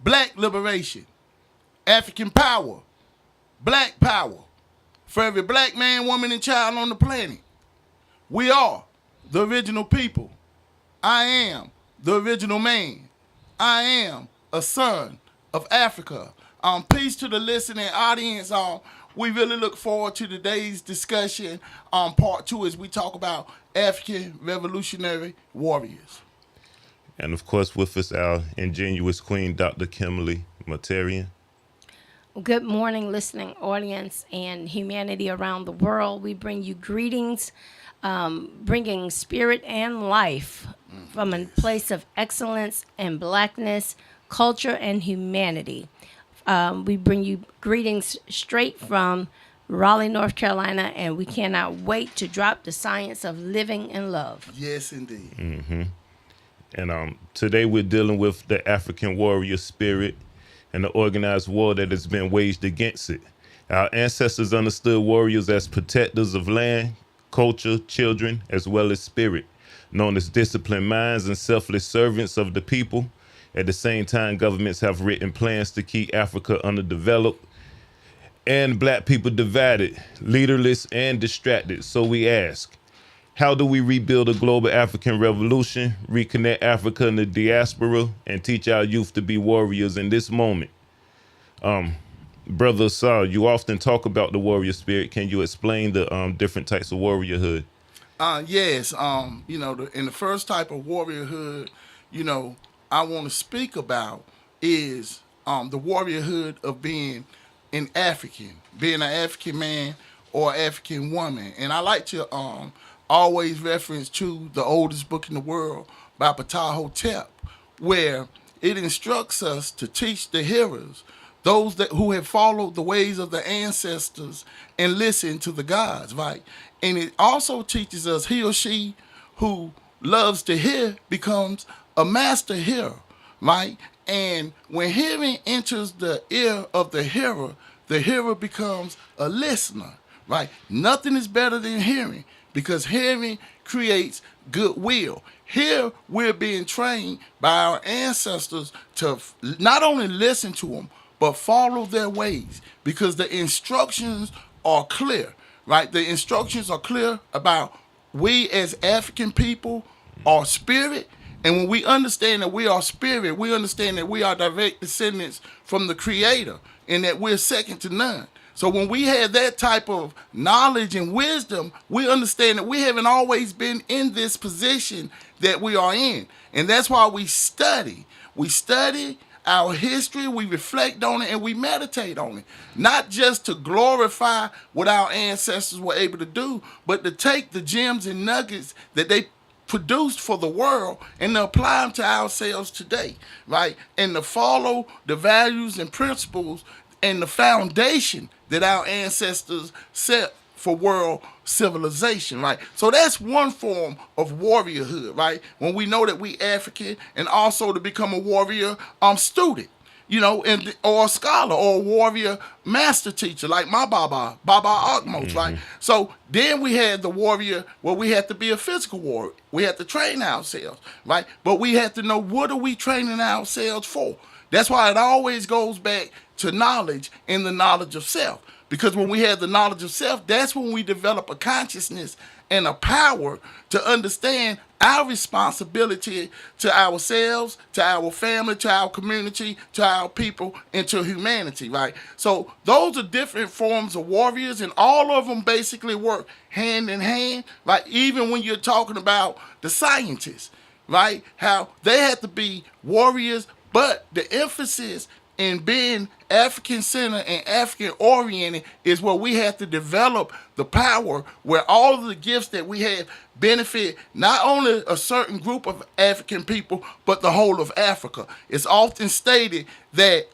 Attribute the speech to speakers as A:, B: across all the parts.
A: Black liberation, African power, black power. For every black man, woman, and child on the planet, we are the original people. I am the original man. I am a son of Africa. Peace to the listening audience. We really look forward to today's discussion. Part two as we talk about African revolutionary warriors.
B: And of course, with us, our ingenuous queen, Dr. Kimberly Muktarian.
C: Good morning, listening audience and humanity around the world. We bring you greetings, bringing spirit and life from a place of excellence and blackness, culture, and humanity. We bring you greetings straight from Raleigh, North Carolina, and we cannot wait to drop the science of living in love.
A: Yes, indeed.
B: Mm-hmm. And today we're dealing with the African warrior spirit and the organized war that has been waged against it. Our ancestors understood warriors as protectors of land, culture, children, as well as spirit, known as disciplined minds and selfless servants of the people. At the same time, governments have written plans to keep Africa underdeveloped and black people divided, leaderless, and distracted. So we ask, how do we rebuild a global African revolution, reconnect Africa and the diaspora, and teach our youth to be warriors in this moment? Brother Ausar, you often talk about the warrior spirit. Can you explain the different types of warriorhood?
A: Yes. In the first type of warriorhood, I want to speak about is the warriorhood of being an African man or African woman. And I like to always reference to the oldest book in the world by Ptah, where it instructs us to teach the hearers, those who have followed the ways of the ancestors and listened to the gods, right? And it also teaches us he or she who loves to hear becomes a master hearer, right? And when hearing enters the ear of the hearer becomes a listener, right? Nothing is better than hearing, because hearing creates goodwill. Here, we're being trained by our ancestors to not only listen to them, but follow their ways, because the instructions are clear, right? The instructions are clear about we as African people are spirit. And when we understand that we are spirit, we understand that we are direct descendants from the Creator and that we're second to none. So when we have that type of knowledge and wisdom, we understand that we haven't always been in this position that we are in. And that's why we study. We study our history, we reflect on it, and we meditate on it. Not just to glorify what our ancestors were able to do, but to take the gems and nuggets that they produced for the world and to apply them to ourselves today, right? And to follow the values and principles and the foundation that our ancestors set for world civilization, right? So that's one form of warriorhood, right? When we know that we African, and also to become a warrior student, or a scholar or a warrior master teacher, like my Baba Akmos, right? So then we had the warrior where we had to be a physical warrior. We had to train ourselves, right? But we had to know, what are we training ourselves for? That's why it always goes back to knowledge and the knowledge of self. Because when we have the knowledge of self, that's when we develop a consciousness and a power to understand our responsibility to ourselves, to our family, to our community, to our people, and to humanity, right? So those are different forms of warriors, and all of them basically work hand in hand, right? Even when you're talking about the scientists, right? How they have to be warriors, but the emphasis in being African-centered and African-oriented is where we have to develop the power, where all of the gifts that we have benefit not only a certain group of African people, but the whole of Africa. It's often stated that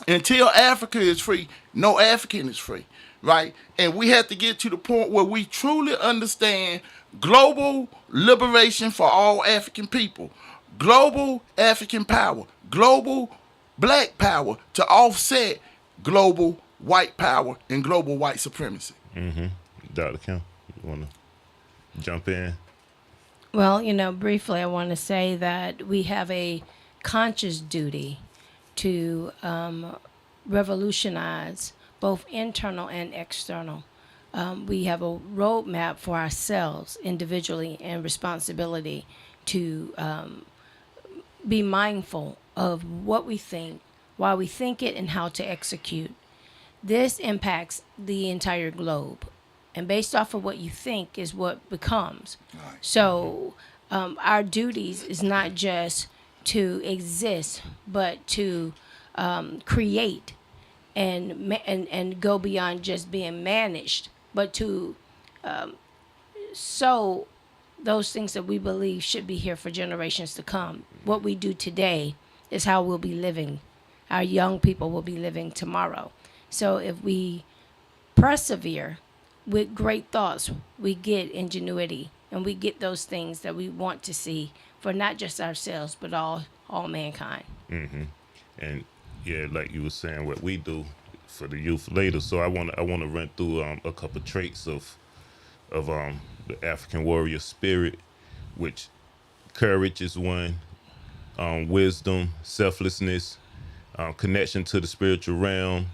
A: until Africa is free, no African is free, right? And we have to get to the point where we truly understand global liberation for all African people, global African power, global black power to offset global white power and global white supremacy.
B: Dr. Kim, you want to jump in?
C: Well, briefly, I want to say that we have a conscious duty to revolutionize both internal and external. We have a roadmap for ourselves individually and responsibility to be mindful of what we think, why we think it, and how to execute. This impacts the entire globe. And based off of what you think is what becomes.
A: Right.
C: So our duties is not just to exist, but to create and go beyond just being managed, but to sow those things that we believe should be here for generations to come. What we do today is how we'll be living. Our young people will be living tomorrow. So if we persevere with great thoughts, we get ingenuity and we get those things that we want to see for not just ourselves, but all mankind.
B: And yeah, like you were saying, what we do for the youth later. So I want to run through a couple traits of the African warrior spirit, which courage is one, wisdom, selflessness, connection to the spiritual realm,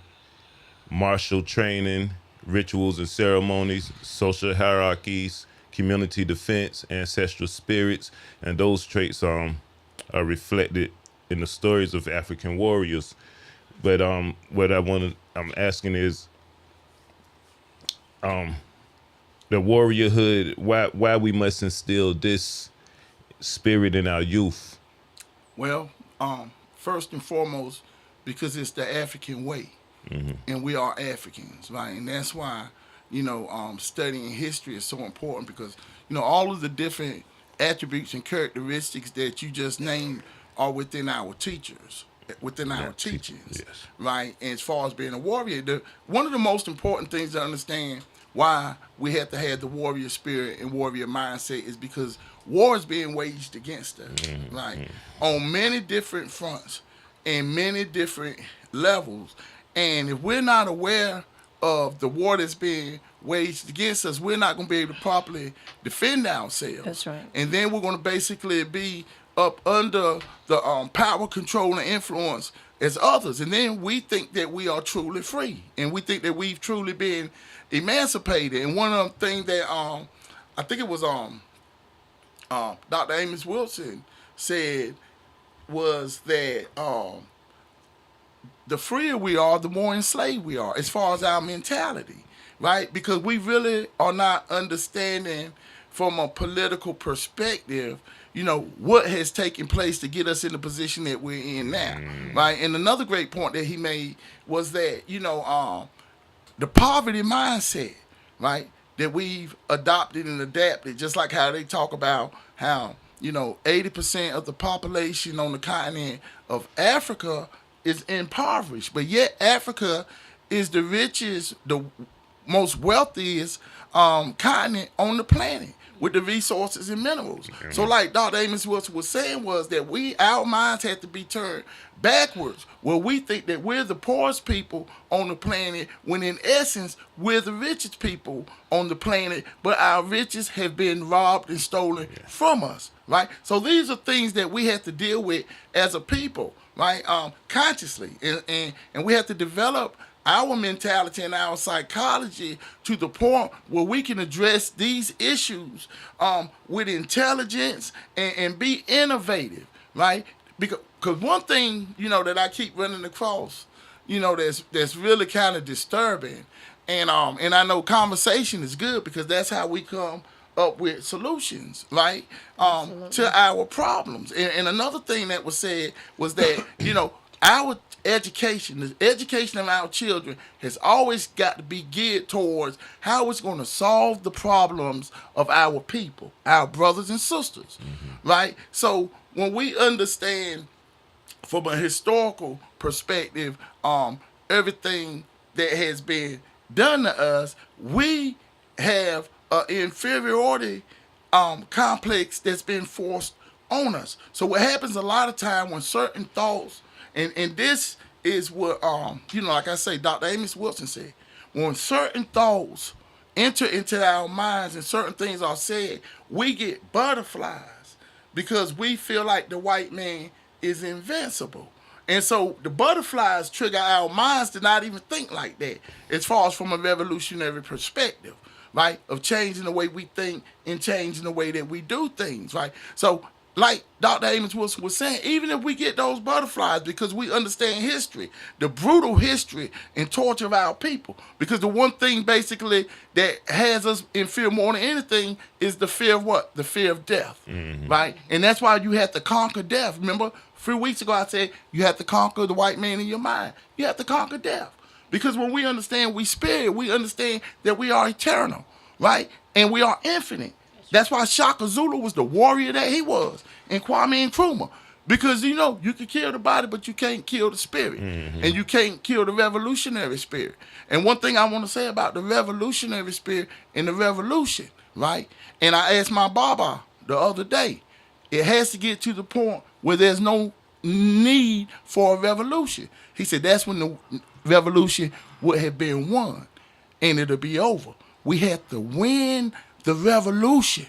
B: martial training, rituals and ceremonies, social hierarchies, community defense, ancestral spirits, and those traits are reflected in the stories of African warriors. But what I'm asking is, the warriorhood. Why we must instill this spirit in our youth?
A: Well, first and foremost, because it's the African way, and we are Africans, right? And that's why, studying history is so important because, all of the different attributes and characteristics that you just named are within our teachers, within our teachings,
B: yes.
A: right? And as far as being a warrior, one of the most important things to understand why we have to have the warrior spirit and warrior mindset is because war is being waged against us, right? On many different fronts and many different levels. And if we're not aware of the war that's being waged against us, we're not going to be able to properly defend ourselves.
C: That's right.
A: And then we're going to basically be up under the power, control, and influence as others. And then we think that we are truly free. And we think that we've truly been emancipated. And one of the things that I think it was Dr. Amos Wilson said was that the freer we are, the more enslaved we are as far as our mentality, right? Because we really are not understanding from a political perspective, what has taken place to get us in the position that we're in now, right? And another great point that he made was that, the poverty mindset, right, that we've adopted and adapted, just like how they talk about how, 80% of the population on the continent of Africa is impoverished, but yet Africa is the richest, the most wealthiest continent on the planet with the resources and minerals. So like Dr. Amos Wilson was saying was that our minds have to be turned backwards, where we think that we're the poorest people on the planet, when in essence, we're the richest people on the planet, but our riches have been robbed and stolen from us, right? So these are things that we have to deal with as a people, right? Consciously. And we have to develop our mentality and our psychology to the point where we can address these issues with intelligence and be innovative, right? Because one thing, that I keep running across, that's really kind of disturbing, and I know conversation is good because that's how we come up with solutions, right? To our problems. And another thing that was said was that, our education, the education of our children has always got to be geared towards how it's going to solve the problems of our people, our brothers and sisters, right? So when we understand from a historical perspective, everything that has been done to us, we have an inferiority complex that's been forced on us. So what happens a lot of time when certain thoughts, and this is what, like I say, Dr. Amos Wilson said, when certain thoughts enter into our minds and certain things are said, we get butterflies because we feel like the white man is invincible. And so the butterflies trigger our minds to not even think like that, as far as from a revolutionary perspective, right? Of changing the way we think and changing the way that we do things, right? So, like Dr. Amos Wilson was saying, even if we get those butterflies because we understand history, the brutal history and torture of our people, because the one thing basically that has us in fear more than anything is the fear of what? The fear of death, right? And that's why you have to conquer death. Remember, a few weeks ago I said you have to conquer the white man in your mind. You have to conquer death. Because when we understand we spirit, we understand that we are eternal, right? And we are infinite. That's why Shaka Zulu was the warrior that he was, and Kwame Nkrumah. Because, you know, you can kill the body, but you can't kill the spirit. And you can't kill the revolutionary spirit. And one thing I want to say about the revolutionary spirit and the revolution, right? And I asked my Baba the other day, it has to get to the point where there's no need for a revolution. He said that's when the revolution would have been won and it'll be over. We have to win the revolution.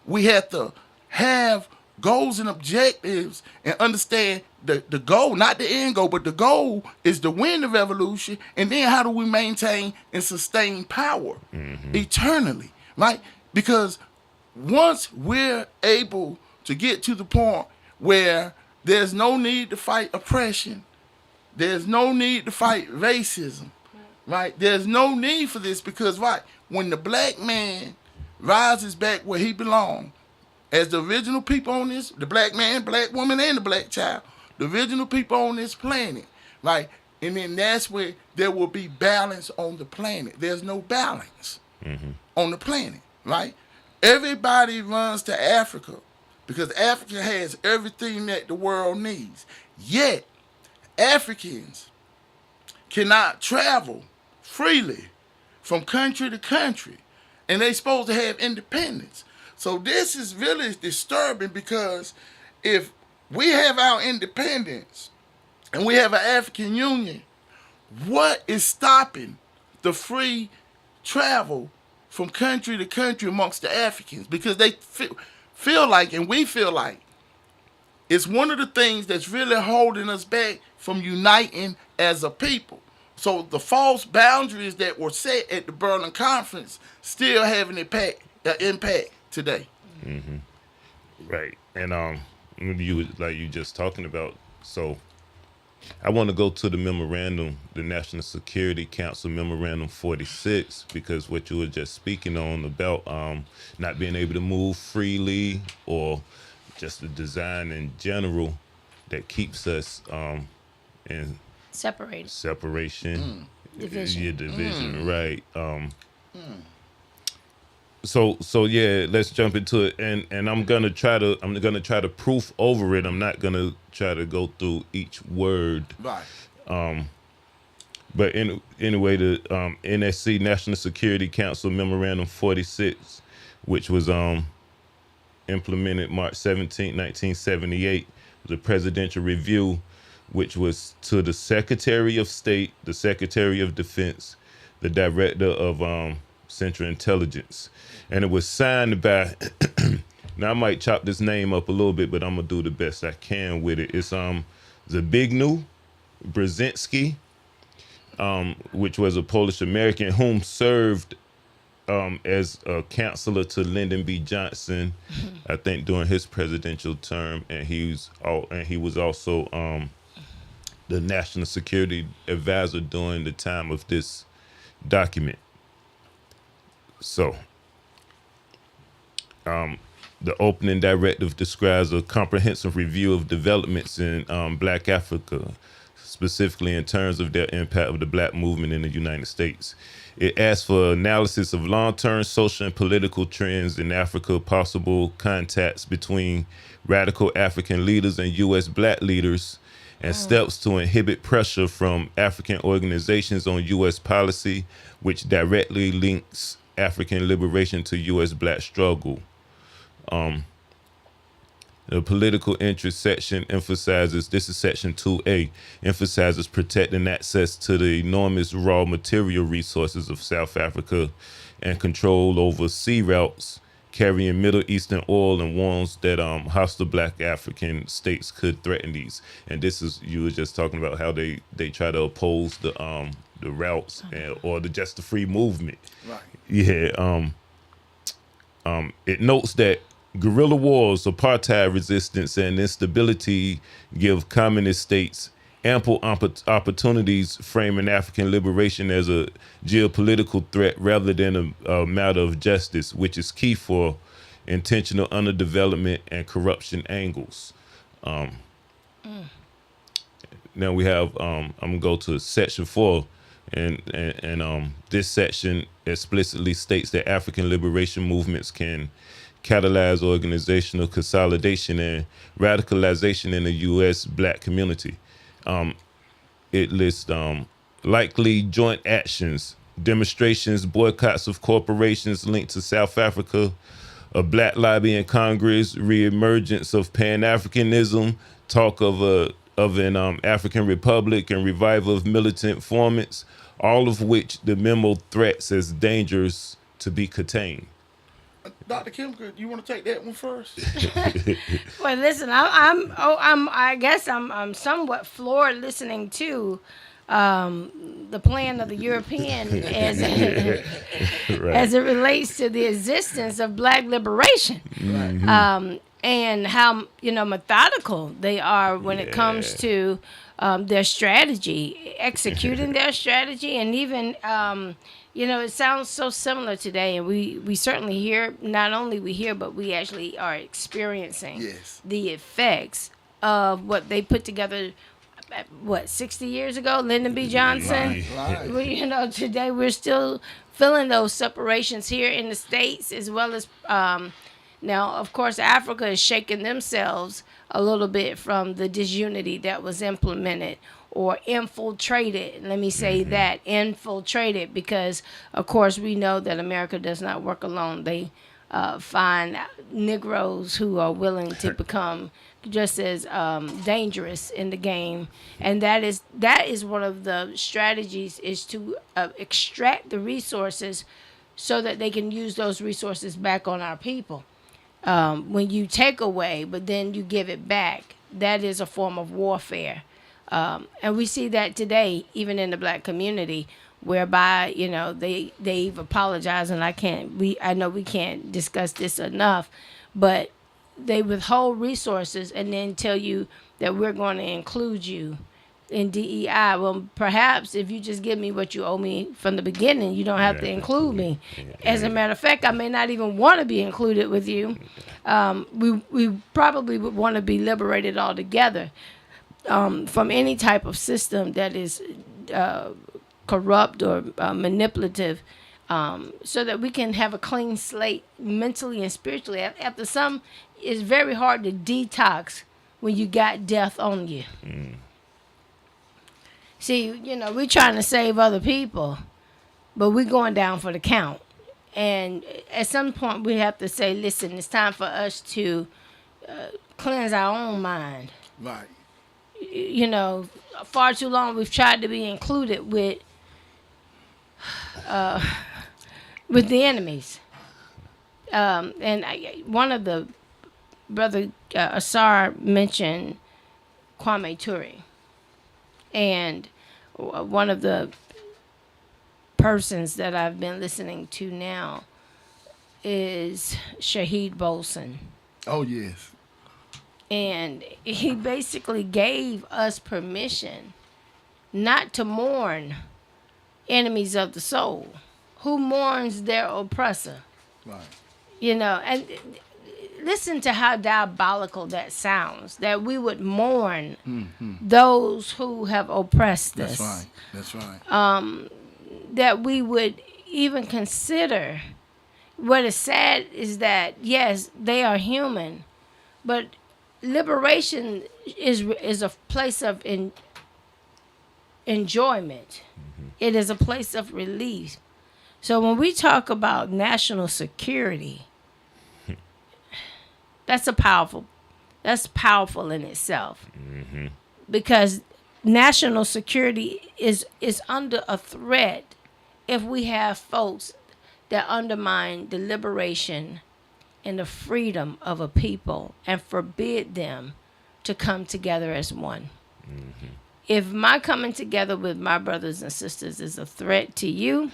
A: We have to have goals and objectives and understand the goal, not the end goal, but the goal is to win the revolution. And then how do we maintain and sustain power eternally, right? Because once we're able to get to the point where there's no need to fight oppression, there's no need to fight racism, right? There's no need for this because, right, when the black man rises back where he belongs, as the original people on this, the black man, black woman, and the black child, the original people on this planet, right? And then that's where there will be balance on the planet. There's no balance on the planet, right? Everybody runs to Africa because Africa has everything that the world needs. Yet, Africans cannot travel freely from country to country, and they supposed to have independence. So this is really disturbing because if we have our independence and we have an African Union, what is stopping the free travel from country to country amongst the Africans? Because they feel like, and we feel like, it's one of the things that's really holding us back from uniting as a people. So the false boundaries that were set at the Berlin Conference still have an impact today.
B: Right. And you just talking about, so I want to go to the memorandum, the National Security Council Memorandum 46, because what you were just speaking on about not being able to move freely, or just the design in general that keeps us in separation, division, right? So yeah, let's jump into it, and I'm gonna try to proof over it. I'm not gonna try to go through each word,
A: Right.
B: But anyway, the NSC, National Security Council Memorandum 46, which was implemented March 17, 1978, was a presidential review, which was to the Secretary of State, the Secretary of Defense, the Director of Central Intelligence, and it was signed by. Now I might chop this name up a little bit, but I'm gonna do the best I can with it. It's Zbigniew Brzezinski, which was a Polish American whom served as a counselor to Lyndon B. Johnson, I think during his presidential term, and he was also the National Security Advisor during the time of this document. So, the opening directive describes a comprehensive review of developments in Black Africa, specifically in terms of their impact of the Black movement in the United States. It asks for analysis of long-term social and political trends in Africa, possible contacts between radical African leaders and U.S. Black leaders, and steps to inhibit pressure from African organizations on U.S. policy, which directly links African liberation to U.S. Black struggle. The political interest section emphasizes, this is section 2A, emphasizes protecting access to the enormous raw material resources of South Africa and control over sea routes carrying Middle Eastern oil and warns that hostile Black African states could threaten these. And this is, you were just talking about how they try to oppose the routes or just the free movement.
A: Right.
B: Yeah. It notes that guerrilla wars, apartheid resistance, and instability give communist states ample opportunities, framing African liberation as a geopolitical threat rather than a matter of justice, which is key for intentional underdevelopment and corruption angles. Now we have, I'm gonna go to section 4, and this section explicitly states that African liberation movements can catalyze organizational consolidation and radicalization in the U.S. Black community. It lists likely joint actions, demonstrations, boycotts of corporations linked to South Africa, a Black lobby in Congress, reemergence of Pan-Africanism, talk of an African Republic, and revival of militant formats, all of which the memo threats as dangerous to be contained.
A: Dr. Kim, you want to take that one first?
C: Well, listen, I guess I'm somewhat floored listening to the plan of the European as as it relates to the existence of Black liberation, and how methodical they are when it comes to their strategy, executing their strategy, and even it sounds so similar today, and we certainly hear, not only we hear, but we actually are experiencing the effects of what they put together, 60 years ago, Lyndon B. Johnson.
A: Right.
C: Today we're still feeling those separations here in the States, as well as now, of course, Africa is shaking themselves a little bit from the disunity that was implemented or infiltrated. Let me say that, infiltrated, because, of course, we know that America does not work alone. They find Negroes who are willing to become just as dangerous in the game. And that is one of the strategies, is to extract the resources so that they can use those resources back on our people. When you take away, but then you give it back, that is a form of warfare. And we see that today, even in the Black community, whereby, they've apologized, and I know we can't discuss this enough, but they withhold resources and then tell you that we're going to include you in DEI. Well, perhaps if you just give me what you owe me from the beginning, you don't have to include me. As a matter of fact, I may not even want to be included with you. We probably would want to be liberated altogether from any type of system that is corrupt or manipulative, so that we can have a clean slate mentally and spiritually. After some, it's very hard to detox when you got death on you. See, we're trying to save other people, but we're going down for the count. And at some point, we have to say, listen, it's time for us to cleanse our own mind.
A: Right.
C: Far too long we've tried to be included with the enemies. And one of the Brother Ausar mentioned Kwame Ture. And one of the persons that I've been listening to now is Shahid Bolson.
A: Oh, yes.
C: And he basically gave us permission not to mourn enemies of the soul. Who mourns their oppressor?
A: Right.
C: And listen to how diabolical that sounds, that we would mourn those who have oppressed us.
A: That's right.
C: That we would even consider. What is sad is that, yes, they are human, but liberation is a place of enjoyment. It is a place of relief. So when we talk about national security, that's powerful in itself. Because national security is under a threat if we have folks that undermine the liberation and the freedom of a people and forbid them to come together as one. If my coming together with my brothers and sisters is a threat to you,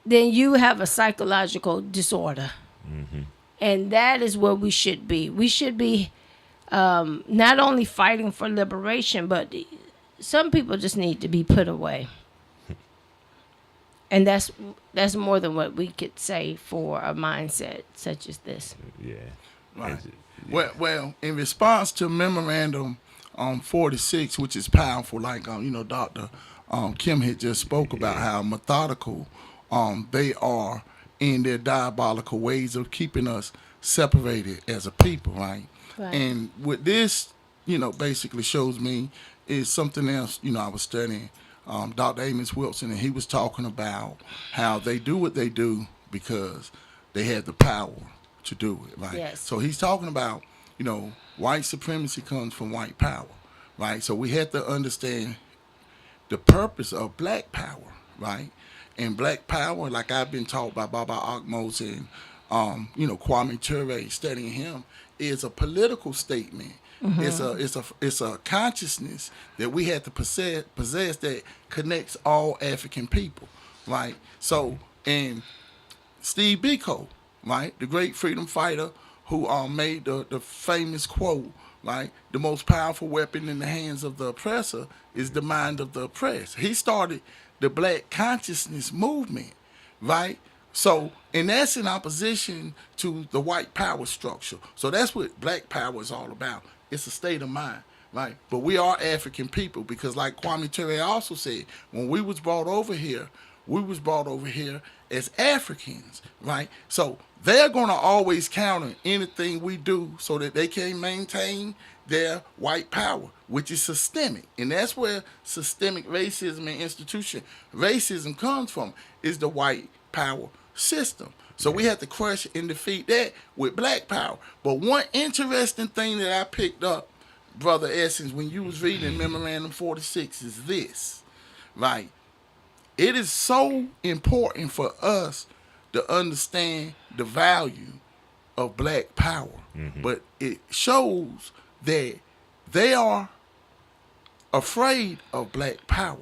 C: then you have a psychological disorder. And that is where we should be. We should be not only fighting for liberation, but some people just need to be put away. And that's more than what we could say for a mindset such as this.
B: Yeah.
A: Right. Well, in response to Memorandum 46, which is powerful, like Dr. Kim had just spoke about how methodical they are in their diabolical ways of keeping us separated as a people, right?
C: Right.
A: And what this, basically shows me is something else. I was studying Dr. Amos Wilson, and he was talking about how they do what they do because they had the power to do it, right?
C: Yes.
A: So he's talking about, white supremacy comes from white power, right? So we have to understand the purpose of black power, right? And black power, like I've been taught by Baba Akmos and, Kwame Ture, studying him, is a political statement. It's a consciousness that we have to possess that connects all African people, right? So, and Steve Biko, right, the great freedom fighter who made the famous quote, right, the most powerful weapon in the hands of the oppressor is the mind of the oppressed. He started the black consciousness movement, right? So, and that's in opposition to the white power structure. So that's what black power is all about. It's a state of mind, right? But we are African people because, like Kwame Ture also said, when we was brought over here as Africans, right? So they're going to always counter anything we do so that they can maintain their white power, which is systemic. And that's where systemic racism and institution racism comes from, is the white power system. So we have to crush and defeat that with black power. But one interesting thing that I picked up, Brother Escents, when you was reading Memorandum 46 is this, right? It is so important for us to understand the value of black power. But it shows that they are afraid of black power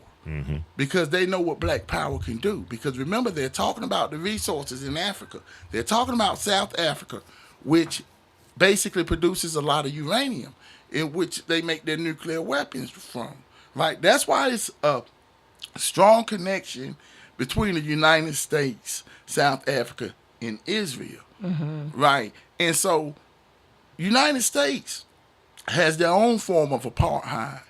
A: because they know what black power can do. Because remember, they're talking about the resources in Africa. They're talking about South Africa, which basically produces a lot of uranium, in which they make their nuclear weapons from, right? That's why it's a strong connection between the United States, South Africa, and Israel, right? And so United States has their own form of apartheid,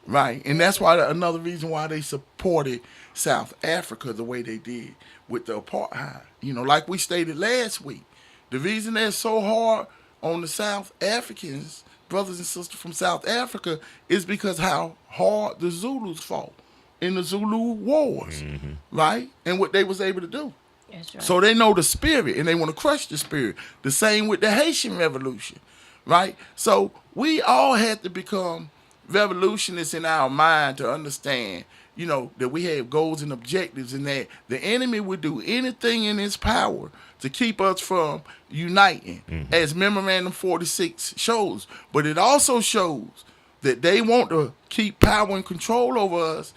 A: right? And that's why another reason why they supported South Africa the way they did with the apartheid. Like we stated last week, the reason they're so hard on the South Africans, brothers and sisters from South Africa, is because how hard the Zulus fought in the Zulu wars, right? And what they was able to do.
C: That's right.
A: So they know the spirit and they want to crush the spirit. The same with the Haitian Revolution, right? So we all had to become revolutionists in our mind to understand, that we have goals and objectives and that the enemy would do anything in his power to keep us from uniting, as Memorandum 46 shows. But it also shows that they want to keep power and control over us,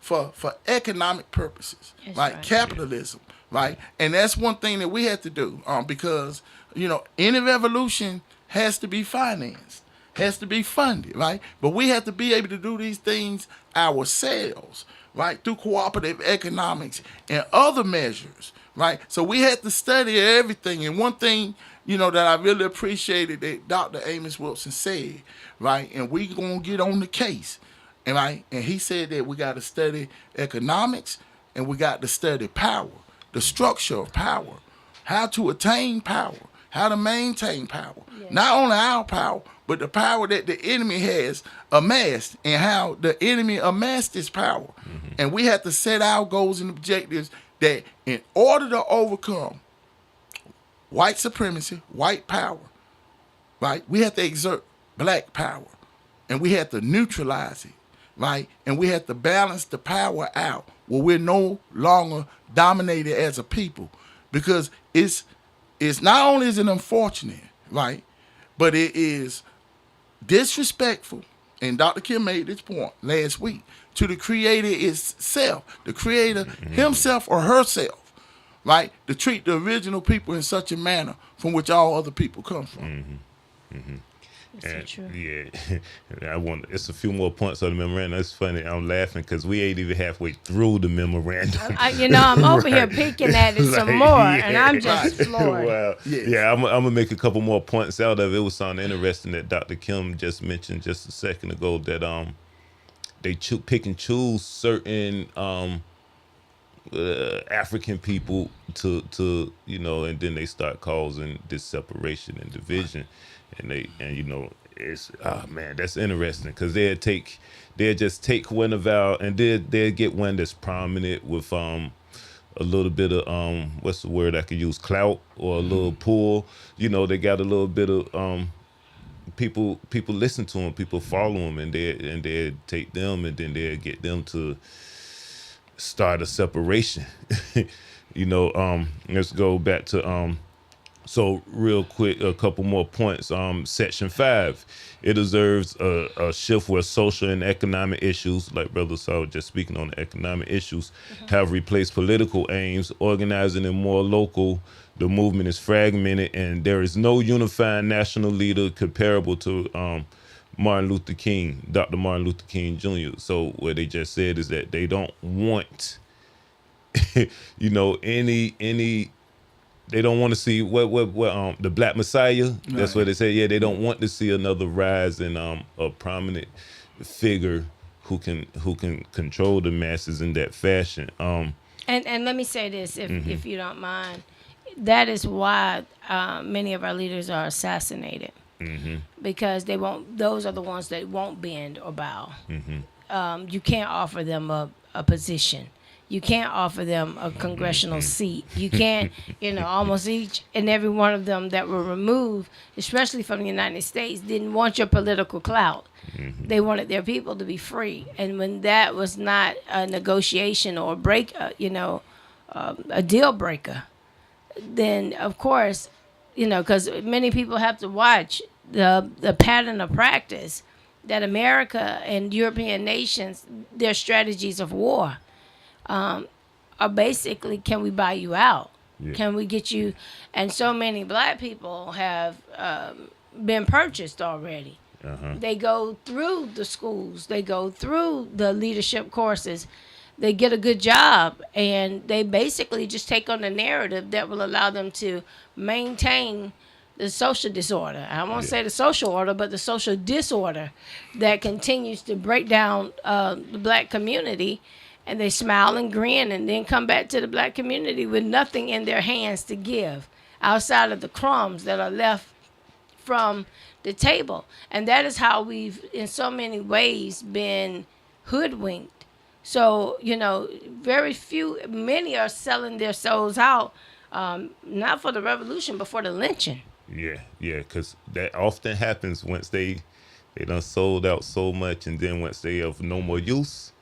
A: for economic purposes,
C: That's
A: right?
C: right.
A: Capitalism, right? And that's one thing that we have to do because, any revolution has to be financed, has to be funded, right? But we have to be able to do these things ourselves, right? Through cooperative economics and other measures, right? So we had to study everything. And one thing, that I really appreciated that Dr. Amos Wilson said, right? And we gonna get on the case, and right? And he said that we got to study economics and we got to study power, the structure of power, how to attain power, how to maintain power.
C: Yes.
A: Not only our power, but the power that the enemy has amassed and how the enemy amassed this power. And we have to set our goals and objectives that in order to overcome white supremacy, white power, right, we have to exert black power and we have to neutralize it, right? And we have to balance the power out where we're no longer dominated as a people, because it's it's not only is it unfortunate, right, but it is disrespectful. And Dr. Kim made this point last week to the creator itself, the creator himself or herself, right, to treat the original people in such a manner from which all other people come from.
C: That's so true.
B: Yeah, it's a few more points on the memorandum. It's funny. I'm laughing because we ain't even halfway through the memorandum.
C: I'm over here peeking at it some more, and I'm just floored.
B: Wow.
A: Yes.
B: Yeah, I'm gonna make a couple more points out of it. It was something interesting that Dr. Kim just mentioned just a second ago that they pick and choose certain African people to and then they start causing this separation and division, and it's man, that's interesting because they'll just take one of our and they'll get one that's prominent with a little bit of what's the word I could use, clout, or a little pull. They got a little bit of people listen to them, people follow them, and they take them, and then they'll get them to start a separation. Let's go back to so real quick, a couple more points. Section 5, it observes a shift where social and economic issues, like Brother Ausar was just speaking on the economic issues, have replaced political aims, organizing in more local. The movement is fragmented, and there is no unifying national leader comparable to Dr. Martin Luther King Jr. So what they just said is that they don't want, any. They don't want to see what the Black Messiah. That's what they say. Yeah, they don't want to see another rise in a prominent figure who can control the masses in that fashion.
C: And let me say this, if you don't mind, that is why many of our leaders are assassinated, because they won't. Those are the ones that won't bend or bow. You can't offer them a position. You can't offer them a congressional seat. You can't, almost each and every one of them that were removed, especially from the United States, didn't want your political clout. They wanted their people to be free. And when that was not a negotiation or a deal breaker, then of course, because many people have to watch the pattern of practice that America and European nations, their strategies of war, are basically, can we buy you out? Yeah. Can we get you? And so many Black people have been purchased already. They go through the schools, they go through the leadership courses, they get a good job, and they basically just take on the narrative that will allow them to maintain the social disorder. I won't say the social order, but the social disorder that continues to break down the Black community. And they smile and grin and then come back to the Black community with nothing in their hands to give outside of the crumbs that are left from the table. And that is how we've, in so many ways, been hoodwinked. So, many are selling their souls out, not for the revolution, but for the lynching.
B: Yeah, because that often happens once they done sold out so much, and then once they have no more use.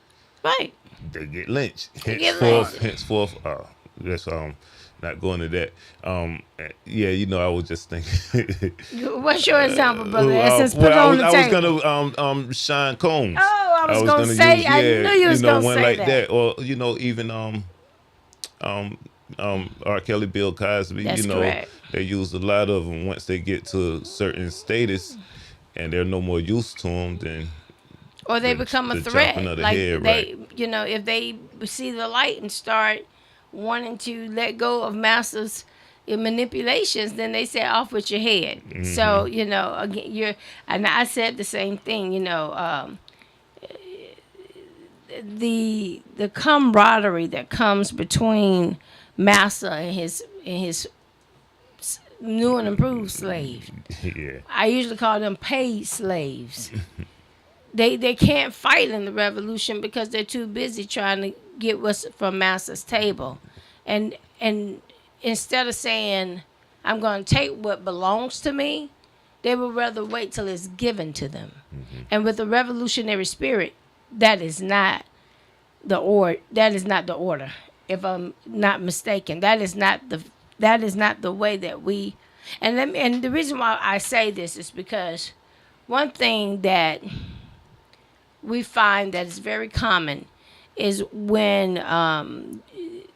B: Right. They get lynched. Henceforth, that's not going to that. I was just thinking.
C: What's your example, Brother Escents? Put on the table.
B: I was gonna Sean Combs.
C: Oh, I was gonna say. I knew you was gonna
B: one
C: say
B: like
C: that.
B: Or even R. Kelly, Bill Cosby.
C: That's correct.
B: They use a lot of them once they get to a certain status, and they're no more use to them. Then.
C: Or they become a threat. Like
B: head,
C: they, if they see the light and start wanting to let go of masters' manipulations, then they say, "Off with your head." So again, and I said the same thing. The camaraderie that comes between master and his new and improved slave.
B: Yeah.
C: I usually call them paid slaves. They can't fight in the revolution because they're too busy trying to get what's from master's table. And instead of saying, I'm going to take what belongs to me, they would rather wait till it's given to them. And with the revolutionary spirit, that is not the order. If I'm not mistaken, that is not That is not the way that we. And the reason why I say this is because one thing that we find that is very common is when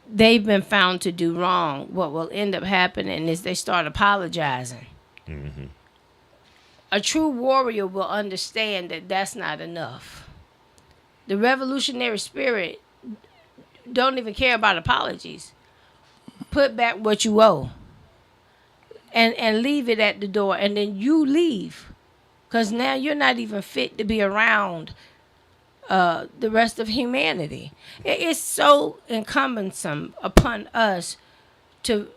C: they've been found to do wrong, what will end up happening is they start apologizing. A true warrior will understand that that's not enough. The revolutionary spirit don't even care about apologies. Put back what you owe and leave it at the door, and then you leave, because now you're not even fit to be around the rest of humanity. It's so cumbersome upon us to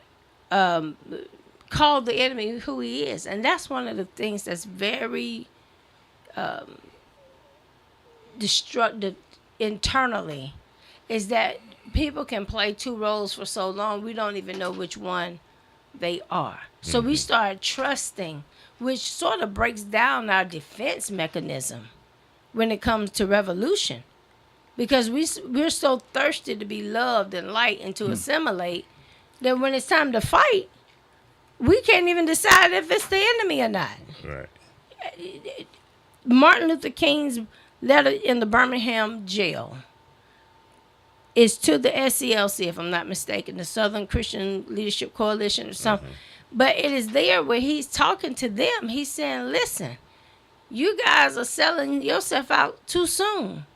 C: call the enemy who he is. And that's one of the things that's very destructive internally, is that people can play two roles for so long, we don't even know which one they are. So we start trusting, which sort of breaks down our defense mechanism when it comes to revolution, because we're so thirsty to be loved and light and to assimilate that when it's time to fight, we can't even decide if it's the enemy or not.
B: Right.
C: Martin Luther King's letter in the Birmingham jail is to the SCLC, if I'm not mistaken, the Southern Christian Leadership Coalition or something. But it is there where he's talking to them. He's saying, listen, you guys are selling yourself out too soon.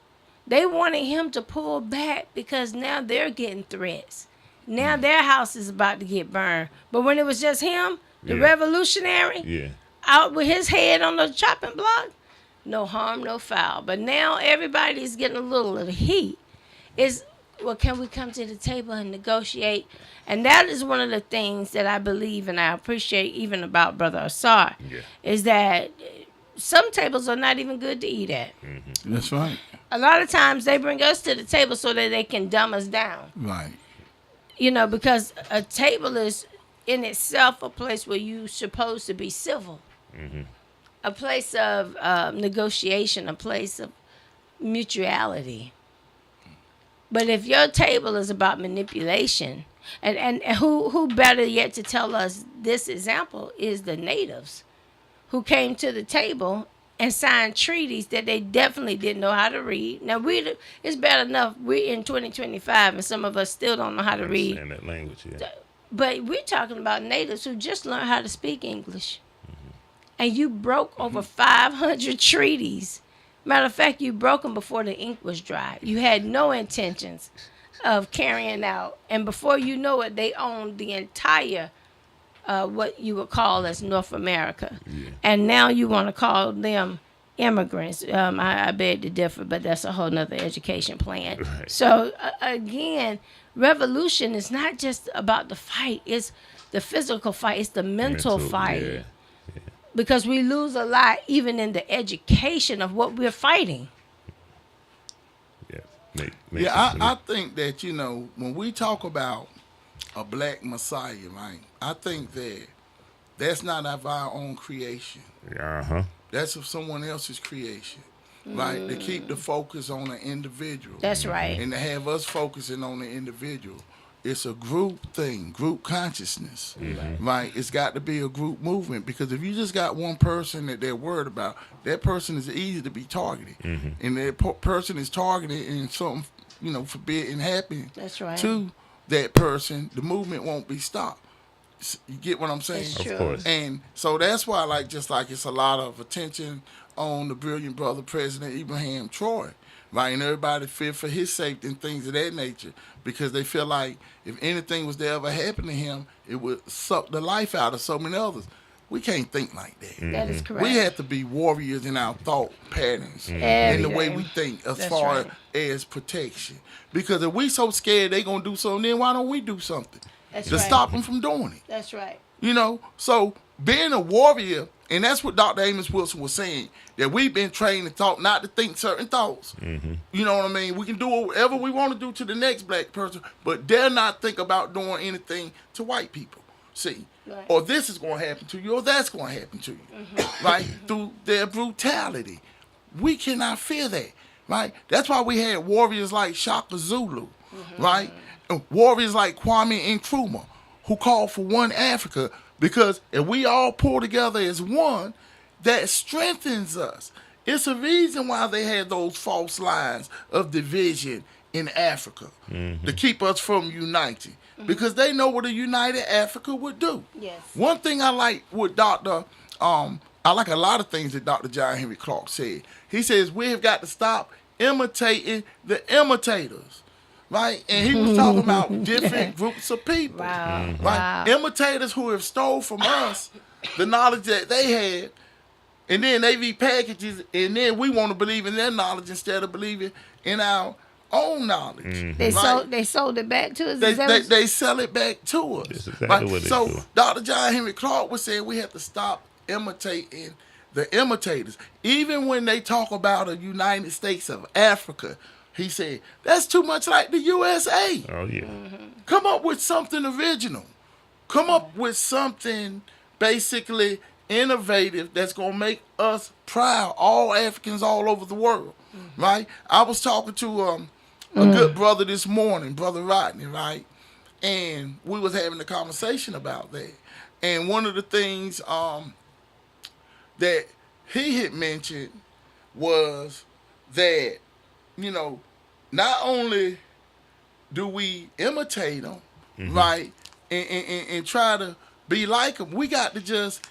C: They wanted him to pull back because now they're getting threats. Now their house is about to get burned. But when it was just him, the revolutionary, out with his head on the chopping block, no harm, no foul. But now everybody's getting a little of the heat. Well, can we come to the table and negotiate? And that is one of the things that I believe and I appreciate even about Brother Ausar, is that some tables are not even good to eat at.
A: That's right.
C: A lot of times they bring us to the table so that they can dumb us down.
A: Right.
C: You know, because a table is in itself a place where you're supposed to be civil. A place of negotiation, a place of mutuality. But if your table is about manipulation, and who better yet to tell us this example is the natives, who came to the table and signed treaties that they definitely didn't know how to read. Now, it's bad enough we're in 2025 and some of us still don't know how to read.
B: Understand that language,
C: But we're talking about natives who just learned how to speak English. And you broke over 500 treaties. Matter of fact, you broke them before the ink was dry. You had no intentions of carrying out. And before you know it, they owned the entire, what you would call as North America. And now you want to call them immigrants. I beg to differ, but that's a whole nother education plan.
B: Right.
C: So, again, revolution is not just about the fight. It's the physical fight. It's the mental fight. Because we lose a lot even in the education of what we're fighting.
A: I think that, when we talk about a black Messiah, right, I think that that's not of our own creation. That's of someone else's creation, right? To keep the focus on the individual.
C: That's right.
A: And to have us focusing on the individual. It's a group thing, group consciousness, right? It's got to be a group movement, because if you just got one person that they're worried about, that person is easy to be targeted. And that person is targeted and something, forbidden happening to that person, the movement won't be stopped. You get what I'm saying?
C: It's true.
B: Of course.
A: And so that's why, just like it's a lot of attention on the brilliant brother, President Abraham Troy, right? And everybody fear for his safety and things of that nature, because they feel like if anything was to ever happen to him, it would suck the life out of so many others. We can't think like that.
C: That is correct.
A: We have to be warriors in our thought patterns
C: Every
A: in the way
C: day.
A: we think as
C: That's
A: far
C: right.
A: as protection. Because if we so scared they going to do something, then why don't we do something
C: That's
A: to
C: right.
A: stop them from doing it?
C: That's right.
A: So being a warrior, and that's what Dr. Amos Wilson was saying, that we've been trained to talk, not to think certain thoughts. You know what I mean? We can do whatever we want to do to the next black person, but dare not think about doing anything to white people. See?
C: Right.
A: Or this is going to happen to you, or that's going to happen to you. Right? Through their brutality. We cannot fear that. Right? That's why we had warriors like Shaka Zulu. Right? And warriors like Kwame Nkrumah, who called for one Africa, because if we all pull together as one, that strengthens us. It's a reason why they had those false lines of division in Africa to keep us from uniting, because they know what a united Africa would do.
C: Yes.
A: One thing I like with I like a lot of things that Dr. John Henry Clarke said. He says we have got to stop imitating the imitators, right? And he was talking about different groups of people,
C: Wow.
A: right?
C: Wow.
A: Imitators who have stole from us the knowledge that they had, and then they repackage it, and then we want to believe in their knowledge instead of believing in our own knowledge.
C: They
A: right?
C: sold it back to us.
A: They sell it back to us.
B: That's exactly
A: right?
B: what they
A: So
B: do.
A: Dr. John Henry Clarke was saying we have to stop imitating the imitators. Even when they talk about a United States of Africa, he said, that's too much like the USA.
B: Oh yeah.
A: Come up with something original. Come up with something basically innovative that's going to make us proud, all Africans all over the world, right? I was talking to a good brother this morning, Brother Rodney, right? And we was having a conversation about that. And one of the things that he had mentioned was that, not only do we imitate them, right, and try to be like them, we got to just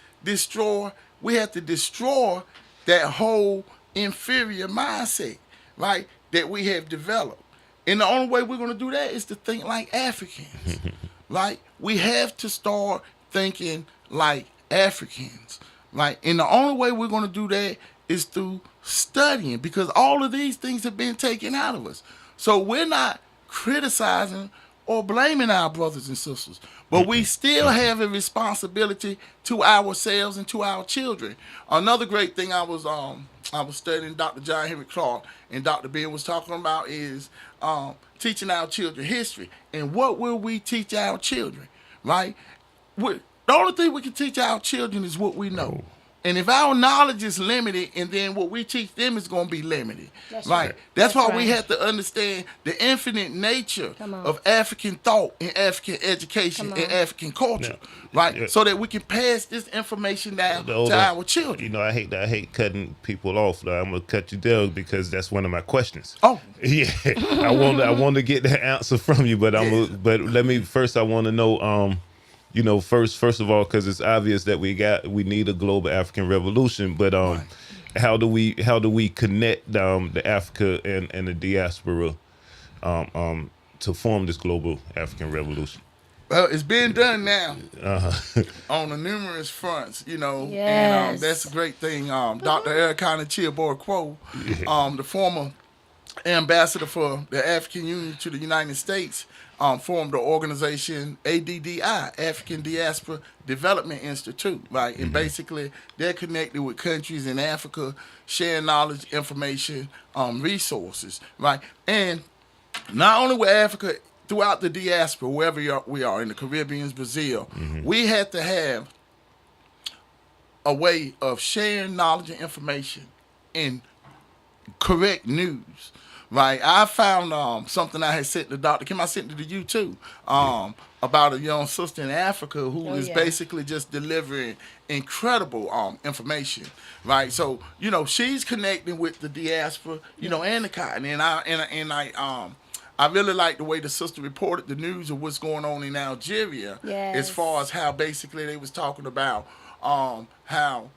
A: we have to destroy that whole inferior mindset, right, that we have developed. And the only way we're going to do that is to think like Africans, right? We have to start thinking like Africans, right? And the only way we're going to do that is through studying, because all of these things have been taken out of us. So we're not criticizing or blaming our brothers and sisters, but we still have a responsibility to ourselves and to our children. Another great thing I was studying Dr. John Henry Clarke and Dr. Ben was talking about is teaching our children history. And what will we teach our children, right? The only thing we can teach our children is what we know. And if our knowledge is limited, and then what we teach them is going to be limited,
C: That's
A: right?
C: right.
A: That's why
C: That's
A: we
C: right.
A: have to understand the infinite nature
C: Come on.
A: of African thought and African education
C: Come
A: and
C: on.
A: African culture, right?
B: Yeah.
A: So that we can pass this information down
B: The
A: to
B: older-
A: our children.
B: You know, I hate cutting people off. Though. I'm gonna cut you down because that's one of my questions.
A: Oh,
B: Yeah, I want to get that answer from you, but but let me first. I want to know, first of all, because it's obvious that we need a global African revolution, but how do we connect the Africa and the diaspora to form this global African revolution?
A: well, it's being done now
B: Uh-huh.
A: on the numerous fronts, and
C: Yes.
A: that's a great thing. Dr. Erikana Chiabor-Quo, the former ambassador for the African Union to the United States, formed the organization ADDI, African Diaspora Development Institute, right? And basically, they're connected with countries in Africa, sharing knowledge, information, resources, right? And not only with Africa, throughout the diaspora, wherever we are, in the Caribbean, Brazil, we have to have a way of sharing knowledge and information and correct news. Right, I found something I had sent to Dr. Kim. I sent it to you too, about a young sister in Africa who is basically just delivering incredible information. Right, so she's connecting with the diaspora, and the continent. And I really like the way the sister reported the news of what's going on in Algeria, as far as how basically they was talking about how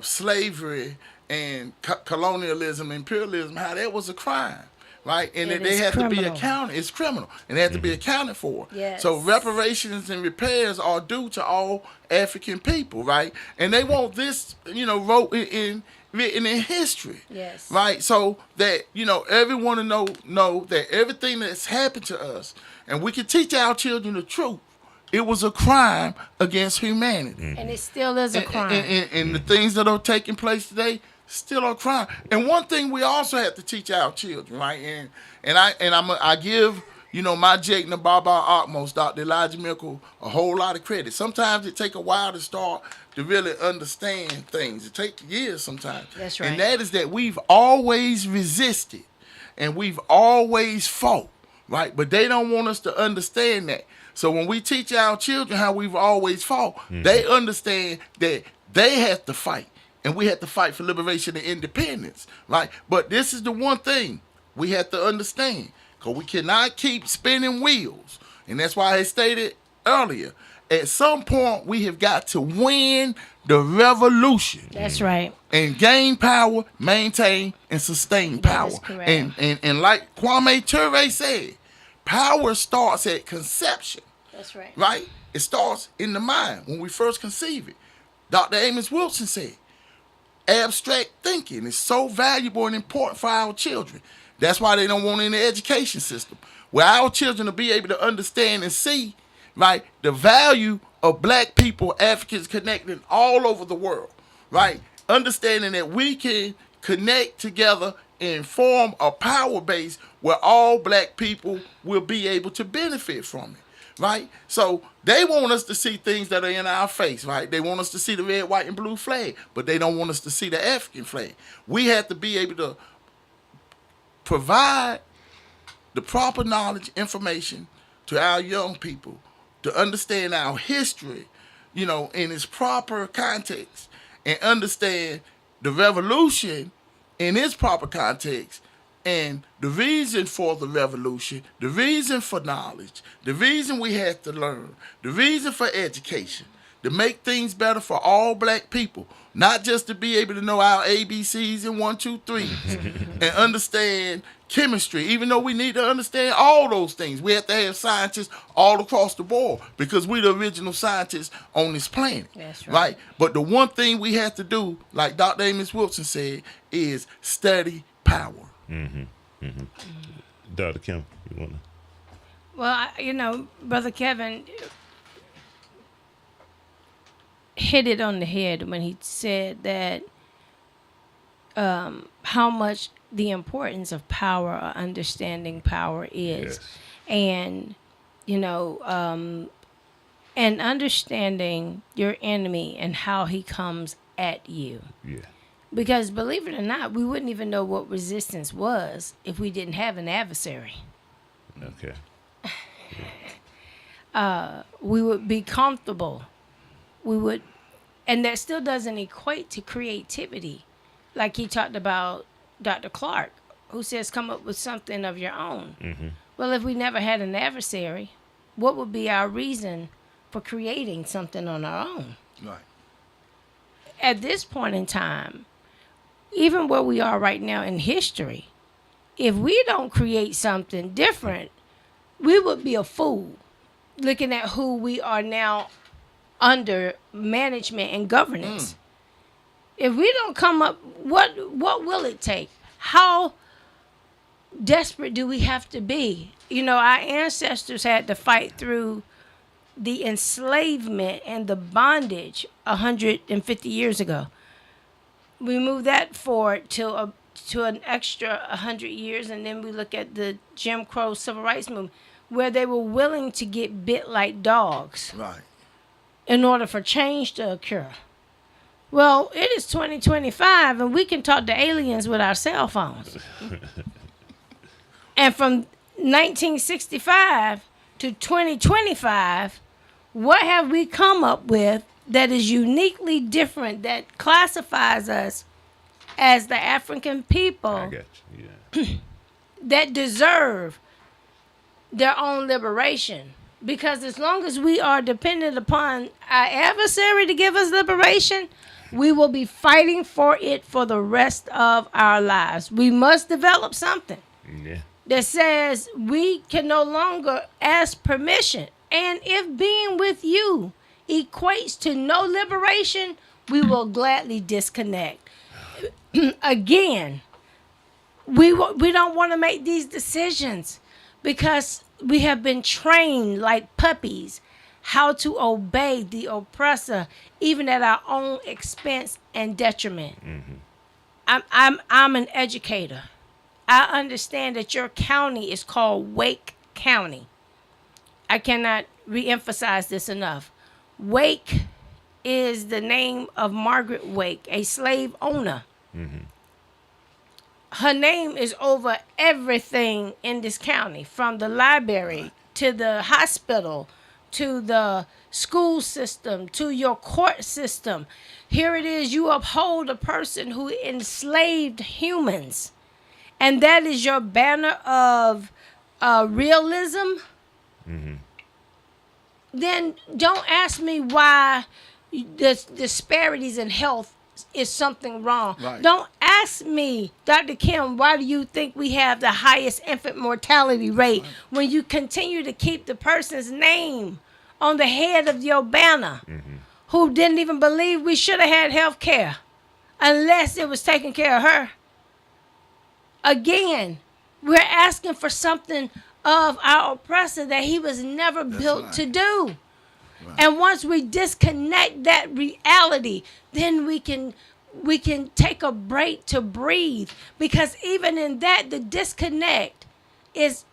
A: slavery and colonialism, imperialism, how that was a crime. Right, and that they have to be accounted. It's criminal, and they have to be accounted for.
C: Yes.
A: So reparations and repairs are due to all African people, right? And they want this, written in history.
C: Yes.
A: Right, so that everyone to know that everything that's happened to us, and we can teach our children the truth. It was a crime against humanity,
C: And it still is a crime.
A: and the things that are taking place today still a crime. And one thing we also have to teach our children, right? I give my Jake Baba Atmos, Dr. Elijah Mickle, a whole lot of credit. Sometimes it take a while to start to really understand things. It takes years sometimes.
C: That's right.
A: And that is that we've always resisted and we've always fought, right? But they don't want us to understand that. So when we teach our children how we've always fought, they understand that they have to fight. And we have to fight for liberation and independence, right? But this is the one thing we have to understand, because we cannot keep spinning wheels. And that's why I stated earlier, at some point we have got to win the revolution.
C: That's right.
A: And gain power, maintain, and sustain power.
C: That is correct.
A: And like Kwame Ture said, power starts at conception.
C: That's right.
A: Right? It starts in the mind when we first conceive it. Dr. Amos Wilson said, abstract thinking is so valuable and important for our children. That's why they don't want it in the education system, where our children will be able to understand and see, right, the value of black people, Africans connecting all over the world, right? Understanding that we can connect together and form a power base where all black people will be able to benefit from it. Right? So they want us to see things that are in our face, right? They want us to see the red, white, and blue flag, but they don't want us to see the African flag. We have to be able to provide the proper knowledge, information to our young people to understand our history, in its proper context, and understand the revolution in its proper context, and the reason for the revolution, the reason for knowledge, the reason we had to learn, the reason for education, to make things better for all black people, not just to be able to know our ABCs and 1, 2, 3s and understand chemistry, even though we need to understand all those things. We have to have scientists all across the board because we're the original scientists on this planet.
C: That's
A: right? But the one thing we have to do, like Dr. Amos Wilson said, is study power.
B: Dr. Kim, you want to?
C: Well, Brother Kevin hit it on the head when he said that how much the importance of power or understanding power is.
B: Yes.
C: And, and understanding your enemy and how he comes at you.
B: Yeah.
C: Because believe it or not, we wouldn't even know what resistance was if we didn't have an adversary.
B: Okay.
C: We would be comfortable. And that still doesn't equate to creativity. Like he talked about Dr. Clark, who says come up with something of your own.
B: Mm-hmm.
C: Well, if we never had an adversary, what would be our reason for creating something on our own?
A: Right.
C: At this point in time, even where we are right now in history, if we don't create something different, we would be a fool looking at who we are now under management and governance. If we don't come up, what will it take? How desperate do we have to be? Our ancestors had to fight through the enslavement and the bondage 150 years ago. We move that forward to an extra 100 years, and then we look at the Jim Crow Civil Rights Movement, where they were willing to get bit like dogs,
A: right,
C: in order for change to occur. Well, it is 2025, and we can talk to aliens with our cell phones. And from 1965 to 2025, what have we come up with that is uniquely different, that classifies us as the African people
B: I got you. Yeah.
C: that deserve their own liberation? Because as long as we are dependent upon our adversary to give us liberation, we will be fighting for it for the rest of our lives. We must develop something that says we can no longer ask permission. And if being with you equates to no liberation, we will gladly disconnect. Again, we don't want to make these decisions because we have been trained like puppies how to obey the oppressor, even at our own expense and detriment. I'm an educator. I understand that your county is called Wake County. I cannot reemphasize this enough. Wake is the name of Margaret Wake, a slave owner. Her name is over everything in this county, from the library to the hospital, to the school system, to your court system. Here it is, you uphold a person who enslaved humans. And that is your banner of realism. Then don't ask me why the disparities in health is something wrong.
A: Right.
C: Don't ask me, Dr. Kim, why do you think we have the highest infant mortality rate when you continue to keep the person's name on the head of your banner who didn't even believe we should have had health care unless it was taking care of her? Again, we're asking for something of our oppressor that he was never built to do. Right. And once we disconnect that reality, then we can take a break to breathe. Because even in that, the disconnect is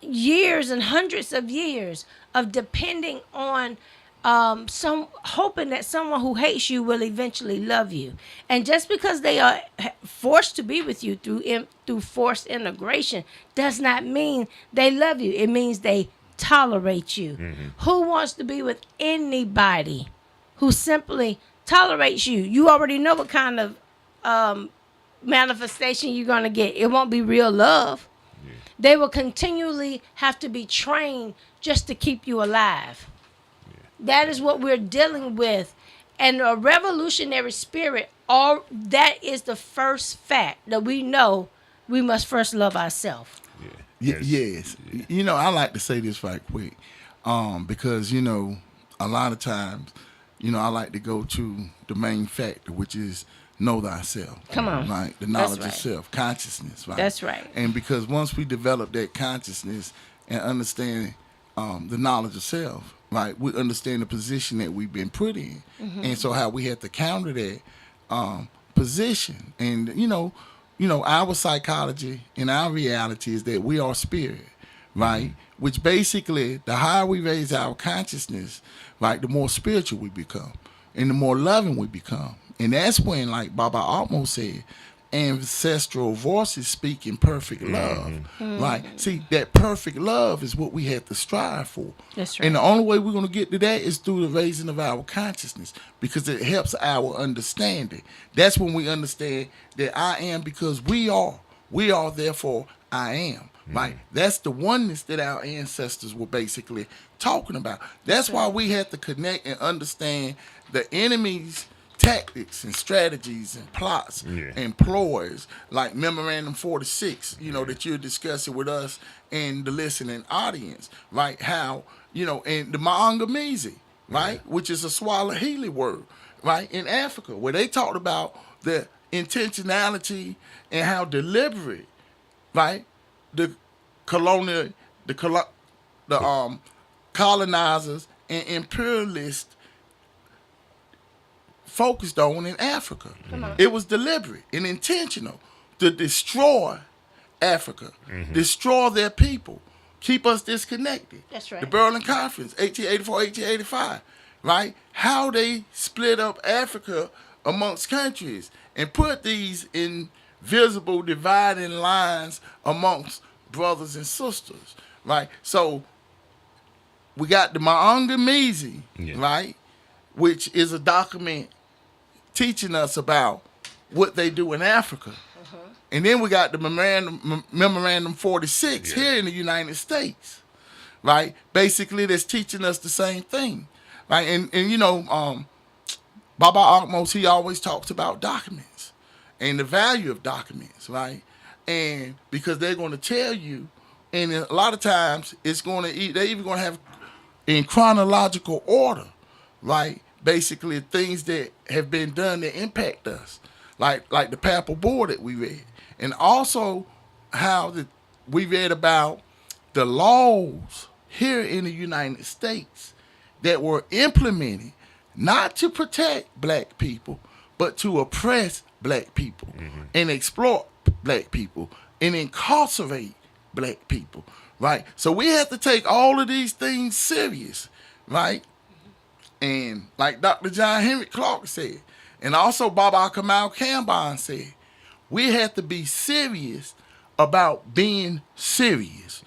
C: years and hundreds of years of depending on hoping that someone who hates you will eventually love you. And just because they are forced to be with you through forced integration does not mean they love you. It means they tolerate you. Who wants to be with anybody who simply tolerates you? You already know what kind of manifestation you're going to get. It won't be real love. They will continually have to be trained just to keep you alive. That is what we're dealing with. And a revolutionary spirit, that is the first fact that we know we must first love ourselves.
A: Yes. You know, I like to say this right quick because, you know, a lot of times, you know, I like to go to the main factor, which is know thyself.
C: Come on.
A: Right? The knowledge of self, consciousness, right?
C: That's right.
A: And because once we develop that consciousness and understand the knowledge of self, right, we understand the position that we've been put in. And so how we have to counter that position. And, you know, our psychology and our reality is that we are spirit, right? Which basically, the higher we raise our consciousness, right, the more spiritual we become and the more loving we become. And that's when, like Brother Ausar said, ancestral voices speak in perfect love, right? See, that perfect love is what we have to strive for.
C: That's right.
A: And the only way we're going to get to that is through the raising of our consciousness, because it helps our understanding. That's when we understand that I am because we are, therefore I am, right? That's the oneness that our ancestors were basically talking about. That's why we have to connect and understand the enemy's tactics and strategies and plots and ploys, like Memorandum 46, you know, that you're discussing with us and the listening audience, right? How, you know, and the Maangamizi, right, which is a Swahili word, right, in Africa, where they talked about the intentionality and how deliberate, right, the colonizers and imperialists focused on in Africa. It was deliberate and intentional to destroy Africa, destroy their people, keep us disconnected.
C: That's right.
A: The Berlin Conference, 1884, 1885, right? How they split up Africa amongst countries and put these invisible dividing lines amongst brothers and sisters, right? So we got the Maangamizi, right, which is a document teaching us about what they do in Africa. And then we got the Memorandum 46 here in the United States, right? Basically, that's teaching us the same thing, right? And you know, Baba Ausar, he always talks about documents and the value of documents, right? And because they're going to tell you, and a lot of times they're even going to have in chronological order, right? Basically, things that have been done that impact us, like the Papal Bull that we read, and also how we read about the laws here in the United States that were implemented not to protect black people, but to oppress black people and exploit black people and incarcerate black people, right? So we have to take all of these things serious, right? And like Dr. John Henry Clark said, and also Baba Kamal Kambon said, we have to be serious about being serious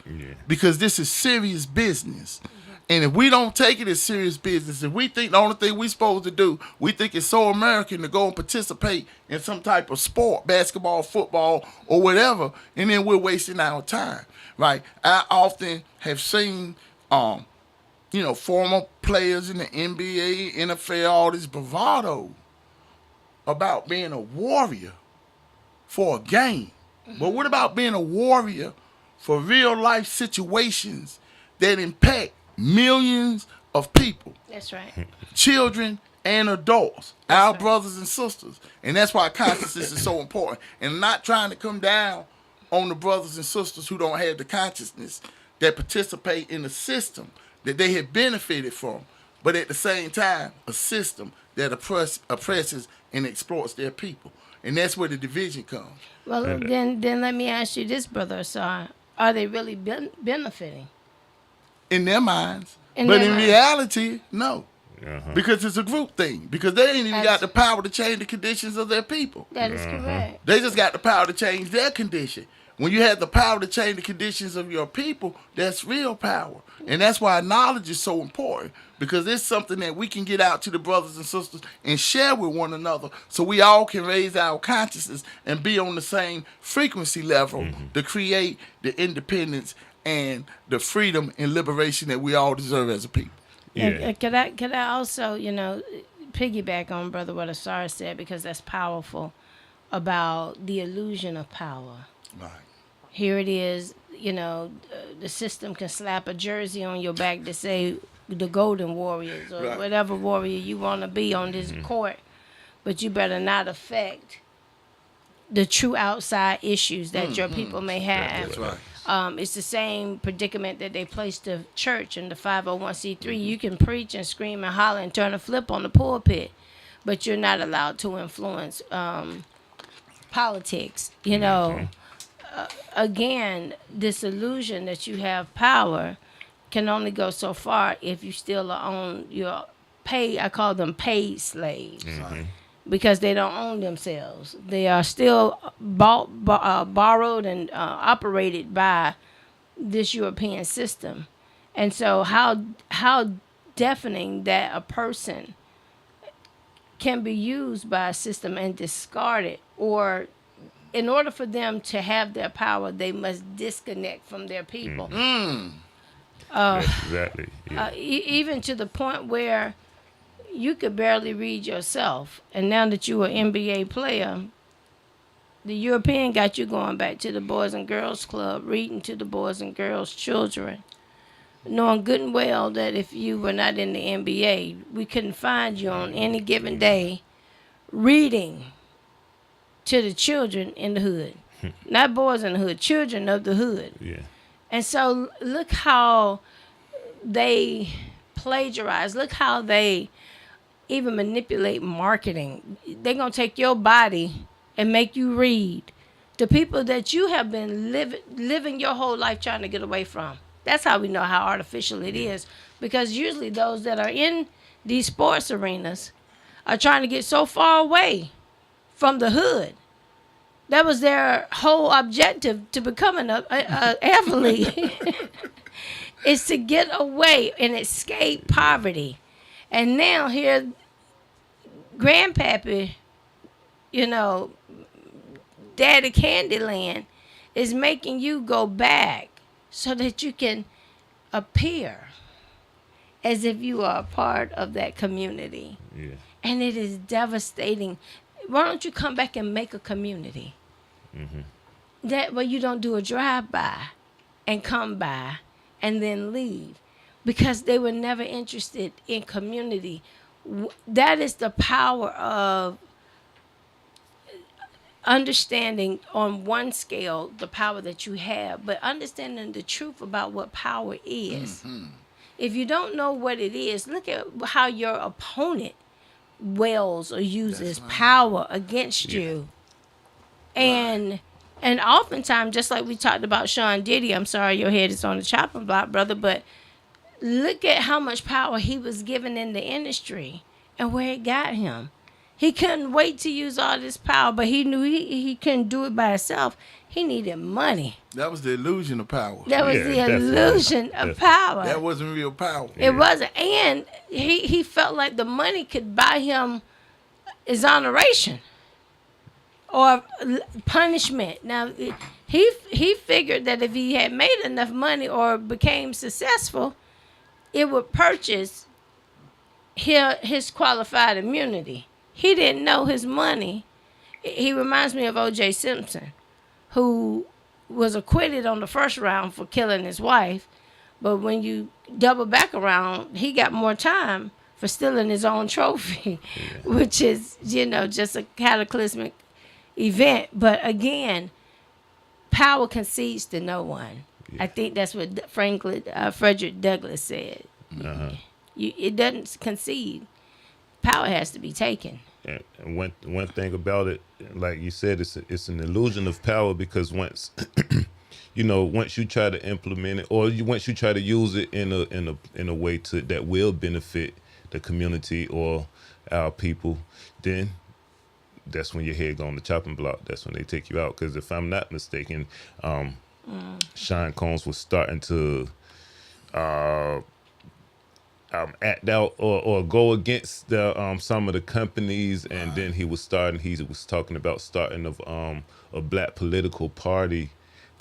A: because this is serious business. And if we don't take it as serious business, if we think the only thing we supposed to do, we think it's so American to go and participate in some type of sport, basketball, football, or whatever, and then we're wasting our time, right? I often have seen, former players in the NBA, NFL, all this bravado about being a warrior for a game. But what about being a warrior for real life situations that impact millions of people,
C: That's right.
A: children and adults, our brothers and sisters? And that's why consciousness is so important. And I'm not trying to come down on the brothers and sisters who don't have the consciousness that participate in the system that they have benefited from, but at the same time, a system that oppresses and exploits their people. And that's where the division comes.
C: Well, then let me ask you this, Brother Ausar. Are they really benefiting?
A: In their minds.
C: In
A: But
C: their
A: in
C: minds.
A: reality, no.
B: Uh-huh.
A: Because it's a group thing. Because they ain't even got the power to change the conditions of their people.
C: That is correct.
A: They just got the power to change their condition. When you have the power to change the conditions of your people, that's real power. And that's why knowledge is so important. Because it's something that we can get out to the brothers and sisters and share with one another so we all can raise our consciousness and be on the same frequency level to create the independence and the freedom and liberation that we all deserve as a people.
B: Yeah.
C: And could I also, piggyback on Brother what Ausar said, because that's powerful, about the illusion of power.
A: Right.
C: Here it is, the system can slap a jersey on your back to say the Golden Warriors or
A: Right.
C: whatever warrior you want to be on this court, but you better not affect the true outside issues that your people may have.
A: That's right.
C: It's the same predicament that they placed the church in the 501c3. You can preach and scream and holler and turn a flip on the pulpit, but you're not allowed to influence politics. Again, this illusion that you have power can only go so far if you still own your I call them paid slaves. Because they don't own themselves. They are still borrowed and operated by this European system. And so how deafening that a person can be used by a system and discarded, or in order for them to have their power, they must disconnect from their people.
B: Exactly. Yeah.
C: Even to the point where you could barely read yourself. And now that you're an NBA player, the European got you going back to the Boys and Girls Club, reading to the boys and girls children, knowing good and well that if you were not in the NBA, we couldn't find you on any given day reading to the children in the hood. Not boys in the hood, children of the hood.
B: Yeah.
C: And so look how they plagiarize. Look how they even manipulate marketing. They're going to take your body and make you read to people that you have been living your whole life trying to get away from. That's how we know how artificial it is. Because usually those that are in these sports arenas are trying to get so far away from the hood. That was their whole objective to becoming an athlete. Is to get away and escape poverty. And now here, Grandpappy, Daddy Candyland is making you go back so that you can appear as if you are a part of that community.
B: Yeah.
C: And it is devastating. Why don't you come back and make a community? That way you don't do a drive-by and come by and then leave, because they were never interested in community. That is the power of understanding on one scale the power that you have, but understanding the truth about what power is. If you don't know what it is, look at how your opponent wields or uses power against you. And oftentimes, just like we talked about Sean Diddy, I'm sorry your head is on the chopping block, brother, but look at how much power he was given in the industry and where it got him. He couldn't wait to use all this power, but he knew he couldn't do it by himself. He needed money.
A: That was the illusion of power.
C: That was
B: Yeah,
C: the
B: definitely.
C: illusion of power.
A: That wasn't real power.
C: It wasn't. And he felt like the money could buy him exoneration or punishment. Now, he figured that if he had made enough money or became successful, it would purchase his qualified immunity. He didn't know his money. He reminds me of O.J. Simpson, who was acquitted on the first round for killing his wife. But when you double back around, he got more time for stealing his own trophy, which is, just a cataclysmic event. But again, power concedes to no one. Yeah. I think that's what Frederick Douglass said.
B: Uh-huh.
C: It doesn't concede. Power has to be taken.
B: And one thing about it, like you said, it's an illusion of power, because once once you try to implement it, or once you try to use it in a way that will benefit the community or our people, then that's when your head go on the chopping block. That's when they take you out. Because if I'm not mistaken, Sean Combs was starting to act out or go against the some of the companies, and then he was talking about starting a black political party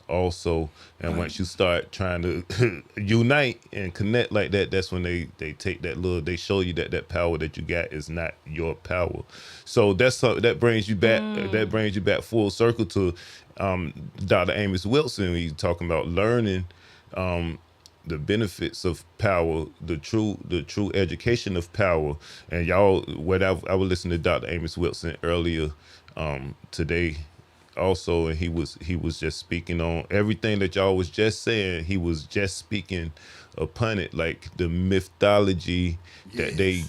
B: also. And once you start trying to unite and connect like that, that's when they take they show you that power that you got is not your power. So that brings you back full circle to Dr. Amos Wilson. He's talking about learning the benefits of power, the true education of power. And y'all, I was listening to Dr. Amos Wilson earlier today also, and he was just speaking on everything that y'all was just saying. He was just speaking upon it, like the mythology that they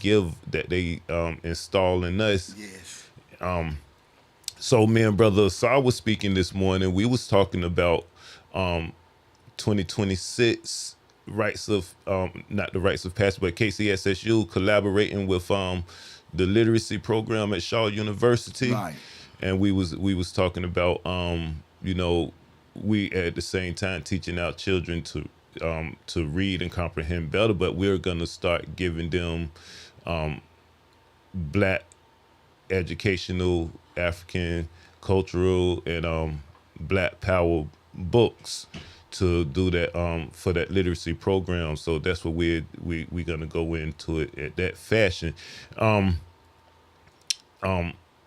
B: install in us.
A: Yes.
B: So me and Brother Ausar was speaking this morning. We was talking about 2026 rights of not the rights of passage, but KCSSU collaborating with the literacy program at Shaw University.
A: Right.
B: And we was talking about we at the same time teaching our children to read and comprehend better, but we're gonna start giving them black educational, African cultural, and black power books to do that for that literacy program. So that's what we're gonna go into it at that fashion.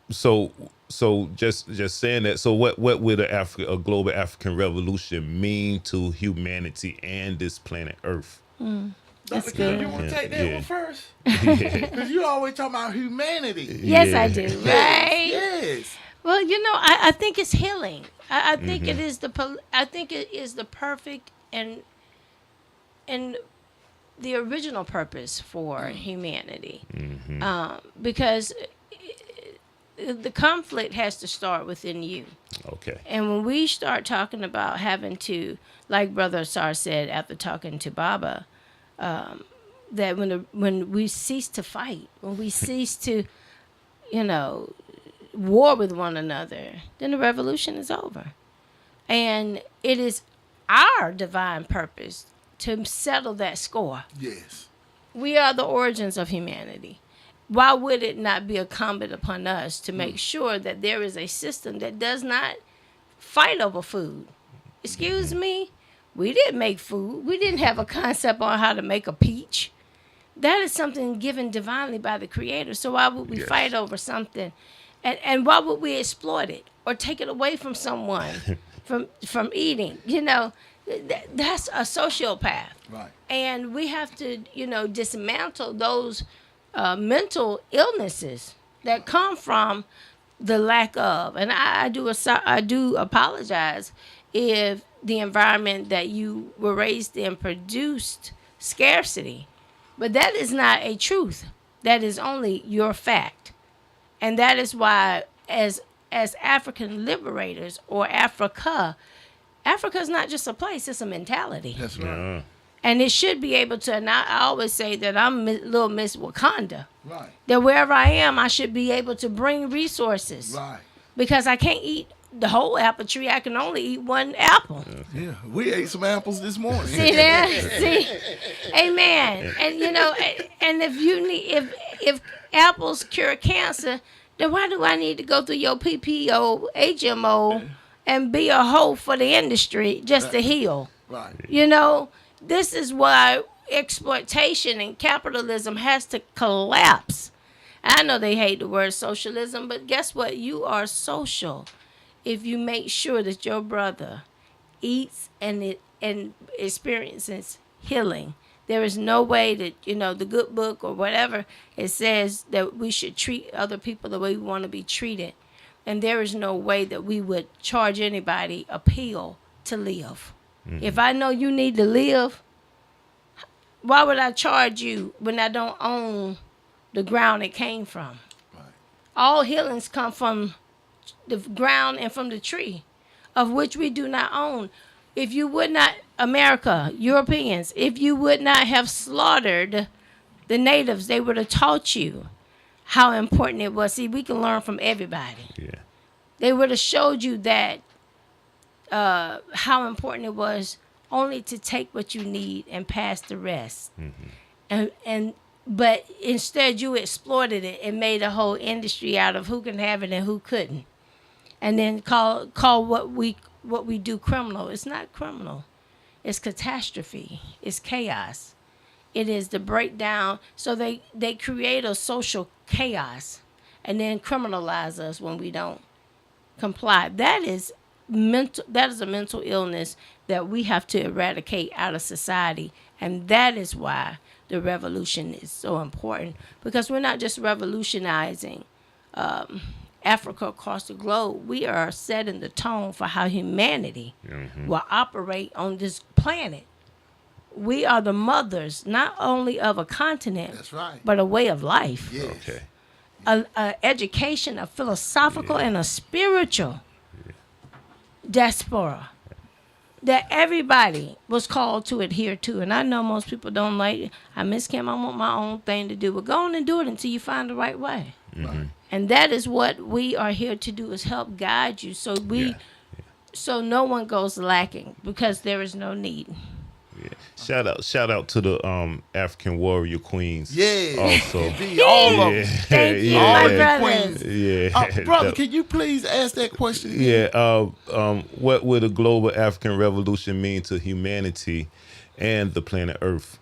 B: So just saying that. So what would a global African revolution mean to humanity and this planet Earth?
C: That's
A: Dr.
C: good.
A: You want to take that one first?
B: Yeah.
A: Because you always talking about humanity.
C: Yes, I do. Right?
A: Yes.
C: Well, I think it's healing. I think it is the perfect and the original purpose for humanity, because the conflict has to start within you.
B: Okay.
C: And when we start talking about having to, like Brother Ausar said after talking to Baba, that when we cease to fight, when we cease to, war with one another, then the revolution is over. And it is our divine purpose to settle that score.
A: Yes.
C: We are the origins of humanity. Why would it not be incumbent upon us to make sure that there is a system that does not fight over food? Excuse me? We didn't make food. We didn't have a concept on how to make a peach. That is something given divinely by the Creator. So why would we fight over something? And why would we exploit it or take it away from someone from eating? That's a sociopath.
A: Right.
C: And we have to, dismantle those mental illnesses that come from the lack of. And I do apologize if the environment that you were raised in produced scarcity. But that is not a truth. That is only your fact. And that is why, as African liberators or Africa is not just a place, it's a mentality.
A: That's right.
C: And it should be able to, and I always say that I'm little Miss Wakanda.
A: Right.
C: That wherever I am, I should be able to bring resources.
A: Right.
C: Because I can't eat the whole apple tree. I can only eat one apple.
A: Yeah. We ate some apples this morning.
C: See there? See? Amen. And and if you need if apples cure cancer, then why do I need to go through your PPO, HMO, and be a hoe for the industry just to heal?
A: Right.
C: This is why exploitation and capitalism has to collapse. I know they hate the word socialism, but guess what? You are social if you make sure that your brother eats and experiences healing. There is no way that, the good book or whatever, it says that we should treat other people the way we want to be treated. And there is no way that we would charge anybody a pill to live. Mm-hmm. If I know you need to live, why would I charge you when I don't own the ground it came from? Right. All healings come from the ground and from the tree, of which we do not own. If you would not, America, Europeans, if you would not have slaughtered the natives, they would have taught you how important it was. See, we can learn from everybody. Yeah. They would have showed you that how important it was only to take what you need and pass the rest. Mm-hmm. But instead you exploited it and made a whole industry out of who can have it and who couldn't. And then call what we do criminal. It's not criminal. It's catastrophe. It's chaos. It is the breakdown. So they create a social chaos and then criminalize us when we don't comply. That is a mental illness that we have to eradicate out of society. And that is why the revolution is so important, because we're not just revolutionizing Africa across the globe. We are setting the tone for how humanity will operate on this planet. We are the mothers, not only of a continent,
A: that's right,
C: but a way of life.
A: Yes.
B: Okay.
C: A education, a philosophical and a spiritual diaspora that everybody was called to adhere to. And I know most people don't like it. I miss Kim. I want my own thing to do. But go on and do it until you find the right way. Mm-hmm. And that is what we are here to do, is help guide you so so no one goes lacking, because there is no need.
B: Yeah. Shout out to the African warrior queens.
A: Yeah.
B: Also.
A: All of them.
C: Thank you, my brothers.
B: Yeah.
A: Brother, can you please ask that question again?
B: Yeah. What would a global African revolution mean to humanity and the planet Earth?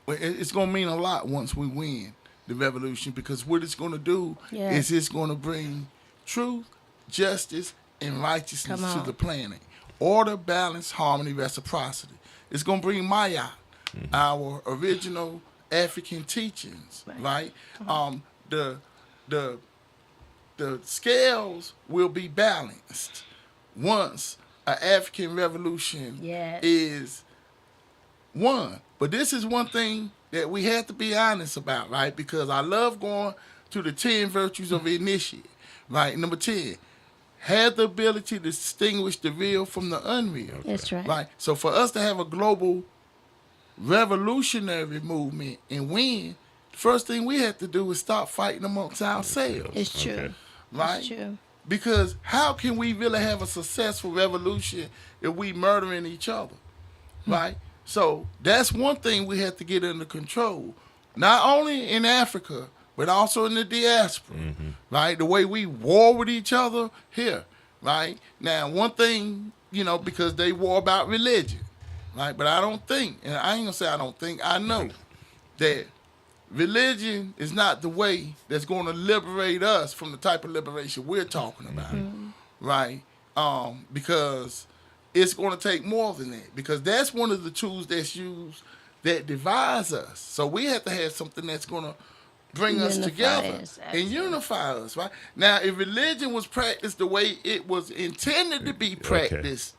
A: Well, it's going to mean a lot once we win the revolution, because what it's going to do is it's going to bring truth, justice, and righteousness to the planet. Order, balance, harmony, reciprocity. It's going to bring Maya, our original African teachings, right? The scales will be balanced once an African revolution is won. But this is one thing that we have to be honest about, right? Because I love going to the 10 virtues of the initiate, right? Number 10. Have the ability to distinguish the real from the unreal.
C: That's right.
A: Right. So for us to have a global revolutionary movement and win, the first thing we have to do is stop fighting amongst ourselves.
C: It's true.
B: Okay.
A: Right?
C: It's true.
A: Because how can we really have a successful revolution if we murdering each other? Right? So that's one thing we have to get under control. Not only in Africa, but also in the diaspora, right? The way we war with each other here, right? Now, one thing, because they war about religion, right? But I don't think, and I ain't going to say I don't think, I know that religion is not the way that's going to liberate us from the type of liberation we're talking about, right? Because it's going to take more than that, because that's one of the tools that's used that divides us. So we have to have something that's going to bring us together and unify us, right? Now, if religion was practiced the way it was intended to be practiced,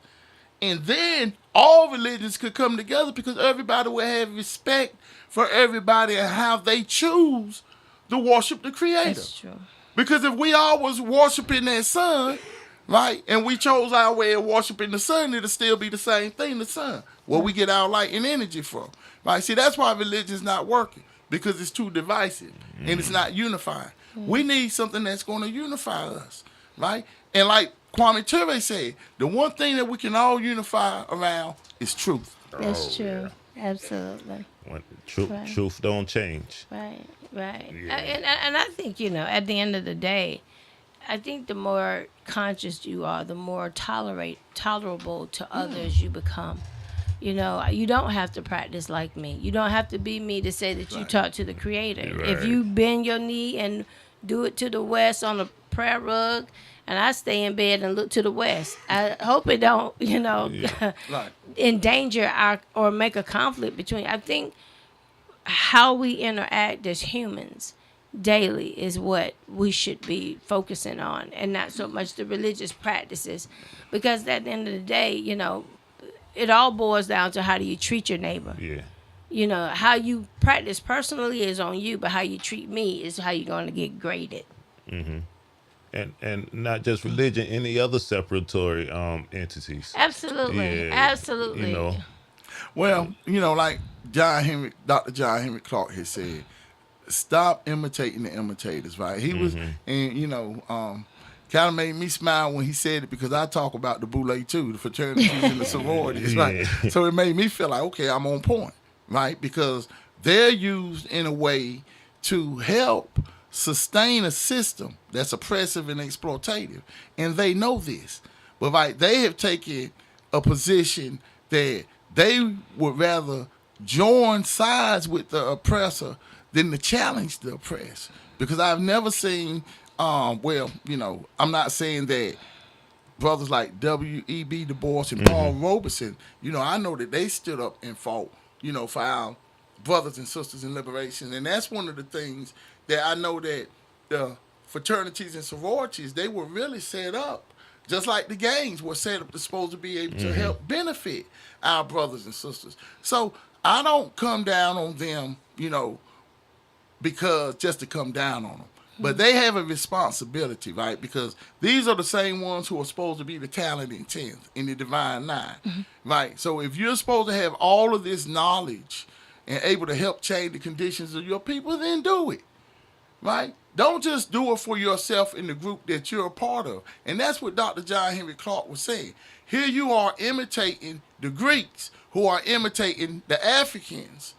A: and then all religions could come together, because everybody would have respect for everybody and how they choose to worship the Creator.
C: That's true.
A: Because if we all was worshiping that sun, right? And we chose our way of worshiping the sun, it'll still be the same thing, the sun, where we get our light and energy from, right? See, that's why religion's not working, because it's too divisive and it's not unifying. We need something that's going to unify us, right? And like Kwame Ture said, the one thing that we can all unify around is truth.
C: That's true. Absolutely. Right.
B: Truth don't change.
C: Right. Right.
B: Yeah.
C: And I think, at the end of the day, I think the more conscious you are, the more tolerable to others you become. You don't have to practice like me. You don't have to be me to say that you talk to the Creator.
B: Right.
C: If you bend your knee and do it to the west on a prayer rug, and I stay in bed and look to the west, I hope it don't,
A: Right.
C: endanger or make a conflict between. I think how we interact as humans daily is what we should be focusing on, and not so much the religious practices, because at the end of the day, it all boils down to how do you treat your neighbor.
B: Yeah.
C: How you practice personally is on you, but how you treat me is how you're going to get graded.
B: Mm-hmm. And not just religion, any other separatory entities.
C: Absolutely.
B: Yeah,
C: Absolutely.
A: Well, like Dr. John Henry Clark has said, stop imitating the imitators, right? He was, and kind of made me smile when he said it, because I talk about the boule too, the fraternities and the sororities, right? So it made me feel like, okay, I'm on point, right? Because they're used in a way to help sustain a system that's oppressive and exploitative, and they know this, but like they have taken a position that they would rather join sides with the oppressor than to challenge the oppressed. Because I've never seen, I'm not saying that brothers like W.E.B. Du Bois and Paul Robeson, I know that they stood up and fought, for our brothers and sisters in liberation. And that's one of the things that I know that the fraternities and sororities, they were really set up, just like the gangs were set up to supposed to be able to help benefit our brothers and sisters. So I don't come down on them, because just to come down on them. But they have a responsibility, right? Because these are the same ones who are supposed to be the talent in 10th in the Divine Nine, right? So if you're supposed to have all of this knowledge and able to help change the conditions of your people, then do it, right? Don't just do it for yourself in the group that you're a part of. And that's what Dr. John Henry Clark was saying. Here you are imitating the Greeks, who are imitating the Africans,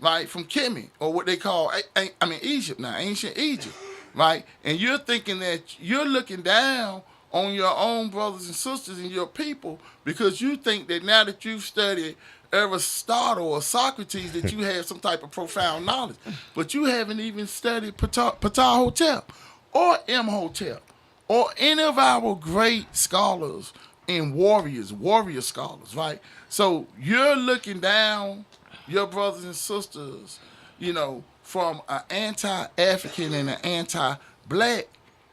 A: right, from Kemet, or what they call, Egypt now, ancient Egypt, right? And you're thinking that you're looking down on your own brothers and sisters and your people, because you think that now that you've studied Aristotle or Socrates that you have some type of profound knowledge. But you haven't even studied Ptah or Imhotep or any of our great scholars and warrior scholars, right? So you're looking down your brothers and sisters, from an anti-African and an anti-black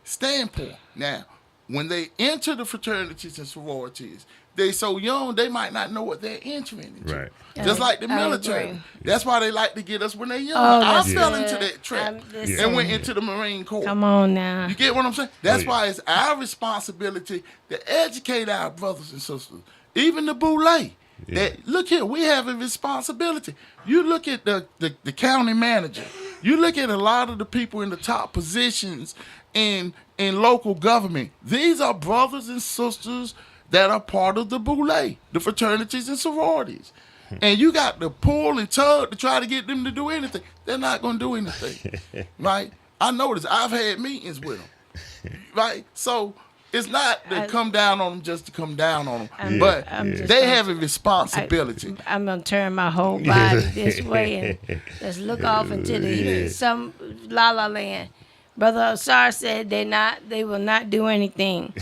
A: standpoint. Now, when they enter the fraternities and sororities, they so young they might not know what they're entering into.
B: Right.
A: Just like the military.
C: agree.
A: That's why they like to get us when they're young.
C: Oh,
A: I
C: that's
A: fell
C: good.
A: into that trap
C: Listen.
A: and went into the Marine Corps.
C: Come on now.
A: You get what I'm saying? That's
B: yeah.
A: why it's our responsibility to educate our brothers and sisters. Even the boule. That look here, we have a responsibility. You look at the county manager. You look at a lot of the people in the top positions in local government. These are brothers and sisters that are part of the boule, the fraternities and sororities. And you got to pull and tug to try to get them to do anything. They're not going to do anything, right? I know this. I've had meetings with them, right? So it's not to come down on them just to come down on them, but they have a responsibility.
C: I'm going to turn my whole body this way and just look off into some la-la land. Brother Ausar said they will not do anything.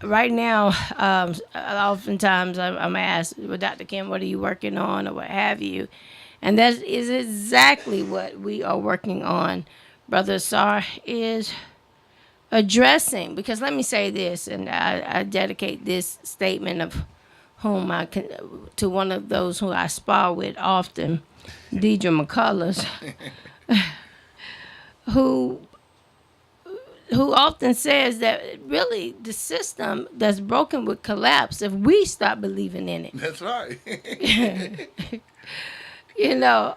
C: Right now, oftentimes I'm asked, well, Dr. Kim, what are you working on or what have you? And that is exactly what we are working on. Brother Ausar is addressing, because let me say this, and I dedicate this statement of whom to one of those who I spar with often, Deidre McCullers, who who often says that really the system that's broken would collapse if we stop believing in it.
A: That's right.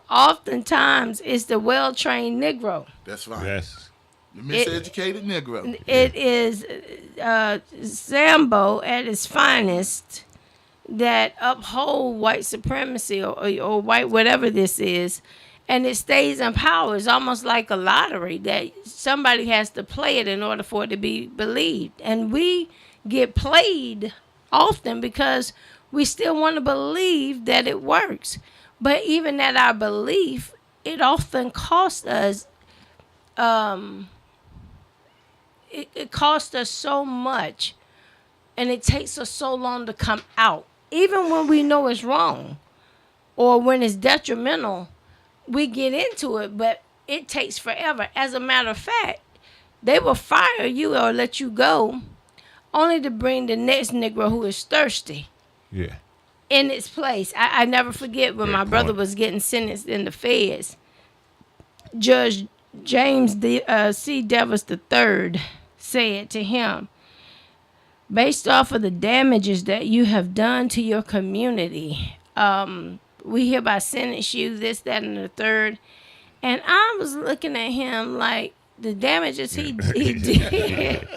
C: Oftentimes it's the well-trained Negro.
A: That's right.
B: Yes.
A: The miseducated Negro.
C: It is Sambo at its finest that uphold white supremacy or white whatever this is, and it stays in power. It's almost like a lottery that somebody has to play it in order for it to be believed. And we get played often because we still want to believe that it works. But even at our belief, it often costs us. It costs us so much, and it takes us so long to come out. Even when we know it's wrong or when it's detrimental, we get into it, but it takes forever. As a matter of fact, they will fire you or let you go only to bring the next Negro who is thirsty
B: Yeah.
C: in its place. I never forget when
B: Great
C: my brother
B: point.
C: was getting sentenced in the feds. Judge James C. Devers III said to him, based off of the damages that you have done to your community, we hereby sentence you this, that, and the third. And I was looking at him like the damages he did.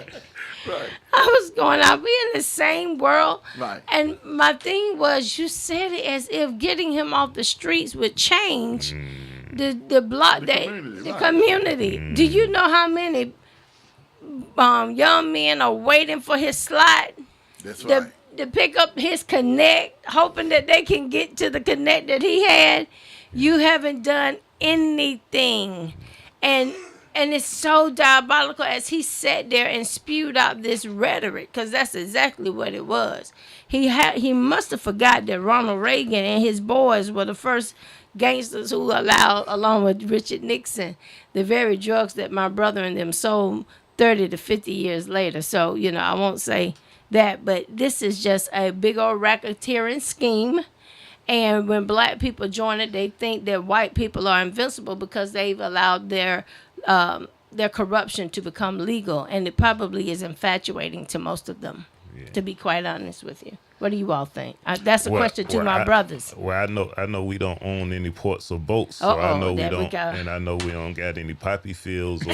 A: Right.
C: I was going, are we in the same world?
A: Right.
C: And my thing was, you said it as if getting him off the streets would change the
A: community, right.
C: community. Do you know how many young men are waiting for his slot
A: That's right.
C: to pick up his connect, hoping that they can get to the connect that he had? You haven't done anything. And it's so diabolical as he sat there and spewed out this rhetoric, because that's exactly what it was. He must have forgot that Ronald Reagan and his boys were the first gangsters who allowed, along with Richard Nixon, the very drugs that my brother and them sold 30 to 50 years later. So, I won't say that, but this is just a big old racketeering scheme. And when black people join it, they think that white people are invincible because they've allowed their corruption to become legal. And it probably is infatuating to most of them, to be quite honest with you. What do you all think? That's a question to my brothers.
B: Well, I know we don't own any ports or boats, so I know we don't, and I know we don't got any poppy fields or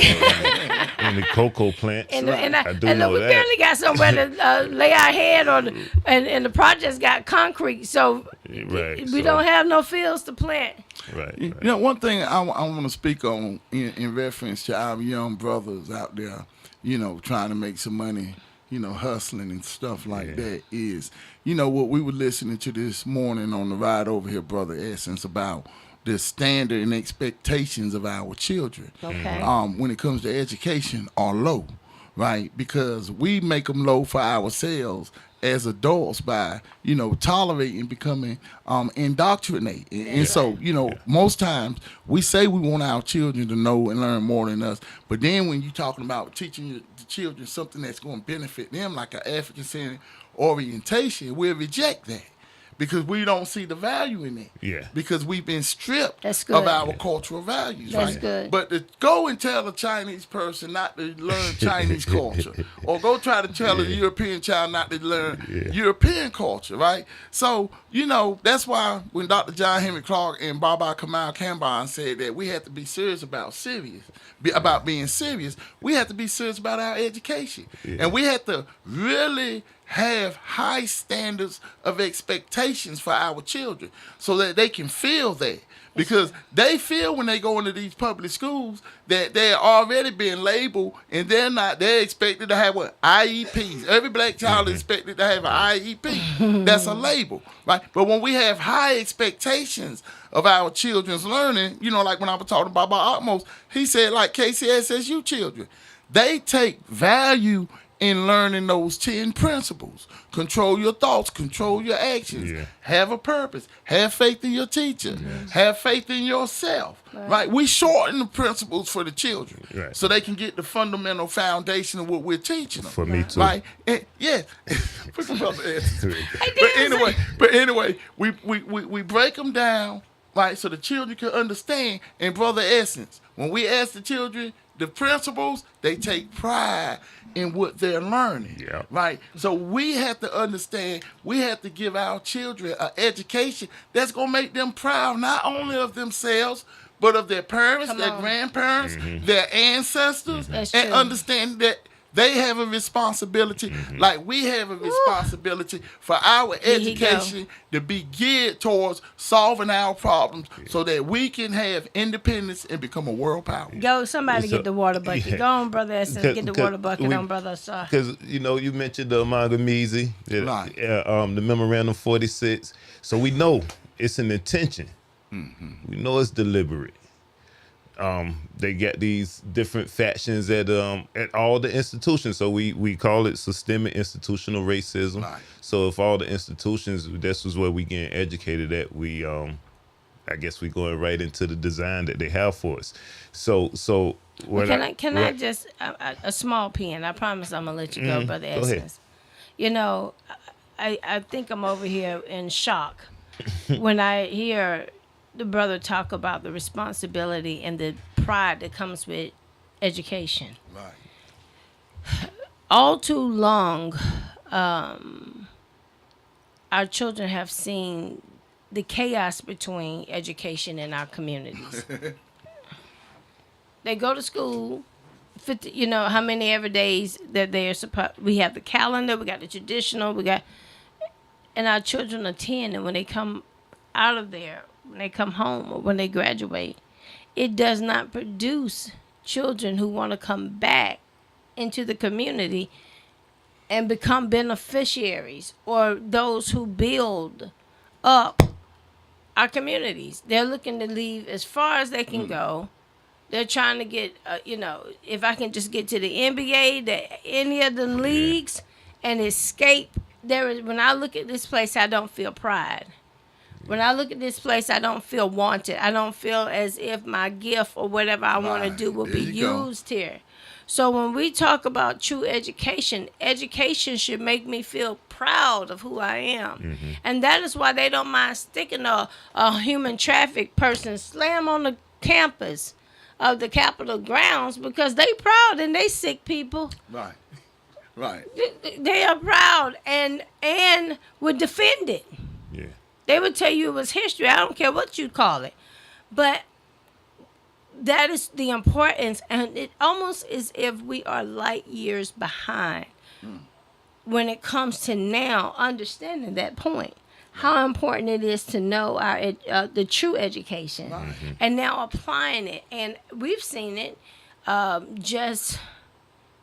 B: any cocoa plants.
C: And
B: I do
C: and
B: know
C: we
B: that.
C: barely got somewhere to lay our head on, and the projects got concrete, so we don't have no fields to plant.
B: Right.
A: One thing I want to speak on in reference to our young brothers out there, trying to make some money, hustling and stuff like that is, what we were listening to this morning on the ride over here, Brother Escents, about the standard and expectations of our children.
C: Okay.
A: When it comes to education are low, right? Because we make them low for ourselves as adults by, tolerating becoming indoctrinated. And so, most times we say we want our children to know and learn more than us. But then when you're talking about teaching the children something that's going to benefit them, like an African-centered orientation, we'll reject that. Because we don't see the value in it.
B: Yeah.
A: Because we've been stripped
C: That's good.
A: of our cultural values.
C: That's
A: right?
C: good.
A: But to go and tell a Chinese person not to learn Chinese culture, or go try to tell a European child not to learn European culture, right? So, that's why when Dr. John Henry Clark and Baba Kamal Kamban said that we have to be serious about being serious, we have to be serious about our education. Yeah. And we have to really have high standards of expectations for our children so that they can feel that. Because they feel when they go into these public schools that they're already being labeled, and they're expected to have IEPs. Every black child is expected to have an IEP. That's a label, right? But when we have high expectations of our children's learning, like when I was talking about Atmos, he said like KCSSU children, they take value in learning those 10 principles. Control your thoughts, control your actions, have a purpose, have faith in your teacher, have faith in yourself, right? We shorten the principles for the children so they can get the fundamental foundation of what we're teaching them.
B: For me too.
A: Right? And, but anyway, we break them down, right, so the children can understand. And Brother Escents, when we ask the children, the principals, they take pride in what they're learning.
B: Yeah.
A: Right? So we have to understand, we have to give our children an education that's going to make them proud, not only of themselves, but of their parents,
C: Come
A: their
C: on.
A: grandparents, their ancestors,
C: That's
A: and
C: true.
A: understand that they have a responsibility, like we have a responsibility for our
C: Here he go.
A: education to be geared towards solving our problems so that we can have independence and become a world power.
C: Go, somebody
B: So-
C: get the water bucket.
B: yeah.
C: Go on, Brother Escents. Get the
B: 'Cause
C: water bucket
B: we-
C: on, Brother Ausar.
B: Because you mentioned the Mangamizi,
A: Right.
B: the Memorandum 46. So we know it's an intention. We know it's deliberate. They get these different factions at all the institutions. So we call it systemic institutional racism.
A: Right.
B: So if all the institutions, this was where we getting educated at, we I guess we going right into the design that they have for us. So what
C: Can I just a small pen? I promise I'm gonna let you go, Brother
B: Go ahead.
C: Escents. You know, I think I'm over here in shock when I hear the brother talk about the responsibility and the pride that comes with education.
A: Right.
C: All too long, our children have seen the chaos between education in our communities. They go to school, 50, how many every days that they're supposed. We have the calendar, we got the traditional, and our children attend, and when they come out of there, when they come home or when they graduate, it does not produce children who want to come back into the community and become beneficiaries or those who build up our communities. They're looking to leave as far as they can go. They're trying to get, if I can just get to the NBA, any of the leagues, and escape. When I look at this place, I don't feel pride. When I look at this place, I don't feel wanted. I don't feel as if my gift or whatever I want to
A: Right.
C: do will
A: There
C: be
A: you go.
C: used here. So when we talk about true education, education should make me feel proud of who I am. And that is why they don't mind sticking a human traffic person slam on the campus of the Capitol grounds because they proud and they sick people.
A: Right. Right.
C: They are proud and would defend it.
B: Yeah.
C: They would tell you it was history. I don't care what you call it. But that is the importance. And it almost is if we are light years behind when it comes to now understanding that point. How important it is to know the true education. And now applying it. And we've seen it just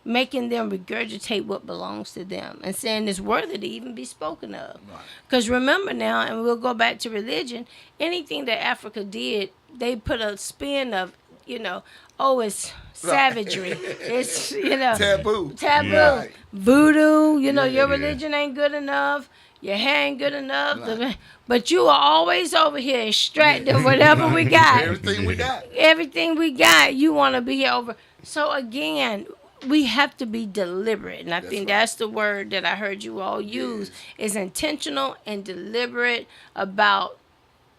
C: making them regurgitate what belongs to them and saying it's worthy to even be spoken of. Because remember now, and we'll go back to religion, anything that Africa did, they put a spin of, it's savagery. It's,
A: Taboo.
C: taboo. Voodoo, your
B: yeah.
C: religion ain't good enough. Your hair ain't good enough.
A: Right.
C: But you are always over here extracting whatever we got.
A: Everything we got.
C: Everything we got, you want to be here over. So again, we have to be deliberate. And I think
A: right.
C: that's the word that I heard you all use, is intentional and deliberate about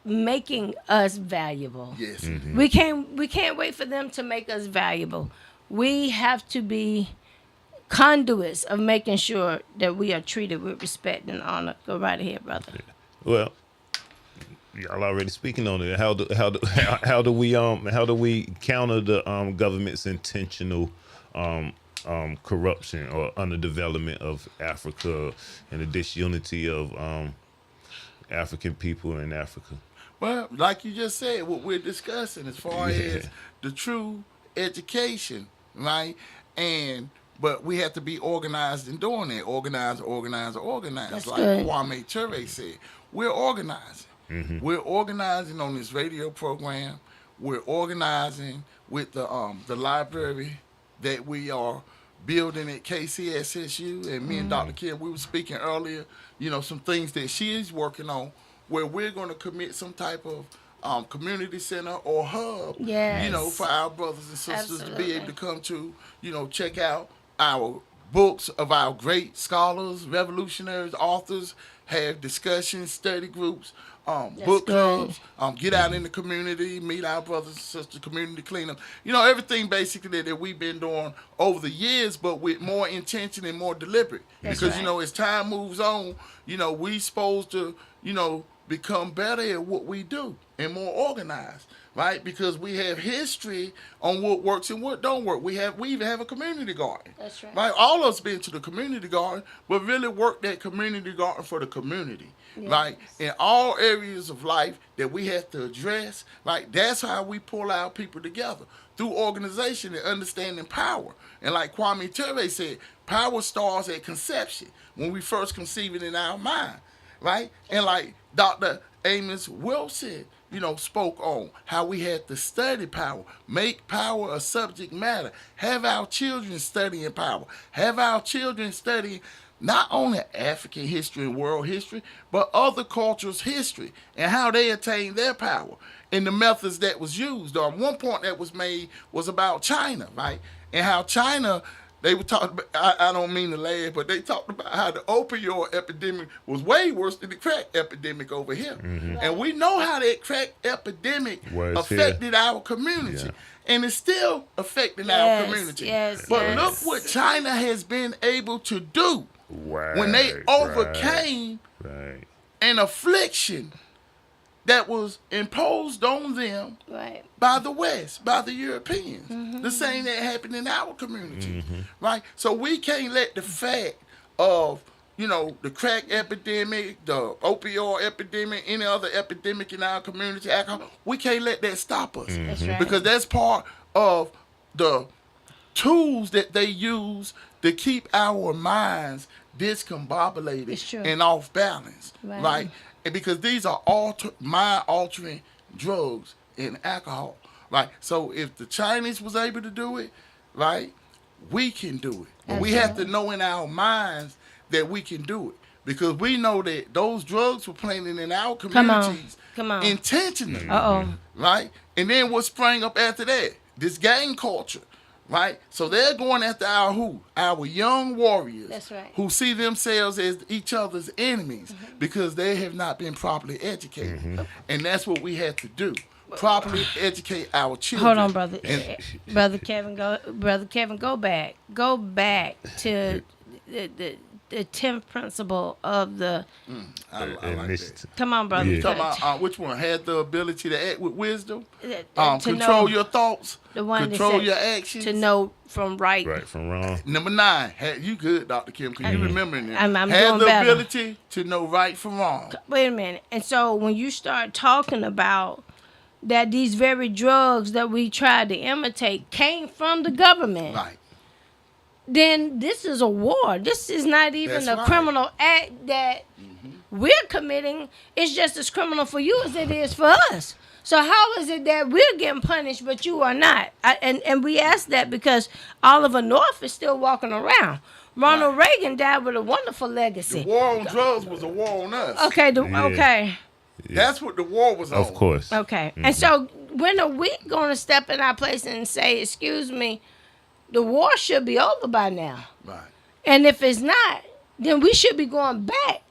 C: making us valuable.
A: Yes.
C: We can't wait for them to make us valuable. We have to be conduits of making sure that we are treated with respect and honor. Go right ahead, brother.
B: Well, y'all already speaking on it. How do we counter the government's intentional corruption or underdevelopment of Africa and the disunity of African people in Africa?
A: Well, like you just said, what we're discussing as far as the true education, right? But we have to be organized in doing that. Organize.
C: That's
A: Like
C: good.
A: Kwame Ture said, we're organizing. We're organizing on this radio program. We're organizing with the library that we are building at KCSSU. And me and Dr. Kim, we were speaking earlier, some things that she is working on where we're going to commit some type of community center or hub,
C: Yes.
A: for our brothers and sisters to be able
C: Absolutely.
A: to come to, check out our books of our great scholars, revolutionaries, authors, have discussions, study groups, book
C: good.
A: clubs, get out in the community, meet our brothers and sisters, community cleanup. You know, everything basically that we've been doing over the years, but with more intention and more deliberate.
C: That's
A: Because,
C: right.
A: you know, as time moves on, you know, we supposed to, you know, become better at what we do and more organized, right? Because we have history on what works and what don't work. We even have a community garden.
C: That's right.
A: Right? All of us been to the community garden, but really work that community garden for the community.
C: Yes.
A: Right? In all areas of life that we have to address, right? That's how we pull our people together. Through organization and understanding power. And like Kwame Ture said, power starts at conception, when we first conceive it in our mind. Right? And like Dr. Amos Wilson, you know, spoke on how we had to study power, make power a subject matter, have our children studying power, have our children studying not only African history and world history, but other cultures' history and how they attained their power and the methods that was used. One point that was made was about China, right? And how China, they were talking about, I don't mean to laugh, but they talked about how the opioid epidemic was way worse than the crack epidemic over here.
B: Mm-hmm.
A: And we know how that crack epidemic
B: Was
A: affected our community.
B: Yeah.
A: And it's still affecting our
C: Yes,
A: community.
C: yes,
A: But
C: yes.
A: look what China has been able to do
B: Right,
A: when they overcame
B: right.
A: an affliction that was imposed on them
C: Right.
A: by the West, by the Europeans. The same that happened in our community, right? So we can't let the fact of, you know, the crack epidemic, the opioid epidemic, any other epidemic in our community, alcohol, we can't let that stop us.
C: That's right.
A: Because that's part of the tools that they use to keep our minds
C: It's
A: discombobulated
C: true.
A: and off balance,
C: Right.
A: right? And because these are mind-altering drugs and alcohol, right? So if the Chinese was able to do it, right, we can do it. But we have to know in our minds that we can do it. Because we know that those drugs were planted in our
C: Come on.
A: communities
C: Come on.
A: intentionally,
C: Uh-oh.
A: right? And then what sprang up after that? This gang culture, right? So they're going after our who? Our young warriors.
C: That's right.
A: Who see themselves as each other's enemies because they have not been properly educated. And that's what we have to do. Properly educate our children.
C: Hold on, brother.
A: And,
C: Brother Kevin, go back. Go back to the 10th principle of the.
A: I like that.
C: Come on, brother.
B: Yeah.
A: Talking about which one? Had the ability to act with wisdom?
C: To
A: Control
C: know-
A: your thoughts.
C: the one that
A: Control
C: said
A: your actions.
C: to know from right.
B: Right from wrong.
A: Number 9, you good, Dr. Kim, because you remembering that.
C: I'm
A: Had
C: doing
A: the
C: better.
A: ability to know right from wrong.
C: Wait a minute. And so when you start talking about that these very drugs that we tried to imitate came from the government,
A: Right.
C: then this is a war. This is not even
A: That's
C: a
A: right.
C: criminal act that we're committing. It's just as criminal for you as it is for us. So how is it that we're getting punished but you are not? And we ask that because Oliver North is still walking around. Ronald Reagan died with a wonderful
A: The
C: legacy.
A: war on drugs was a war on us.
C: Okay,
B: Yeah.
C: okay.
A: That's what the war was on.
B: Of course.
C: Okay. And so when are we going to step in our place and say, excuse me, the war should be over by now?
A: Right.
C: And if it's not, then we should be going back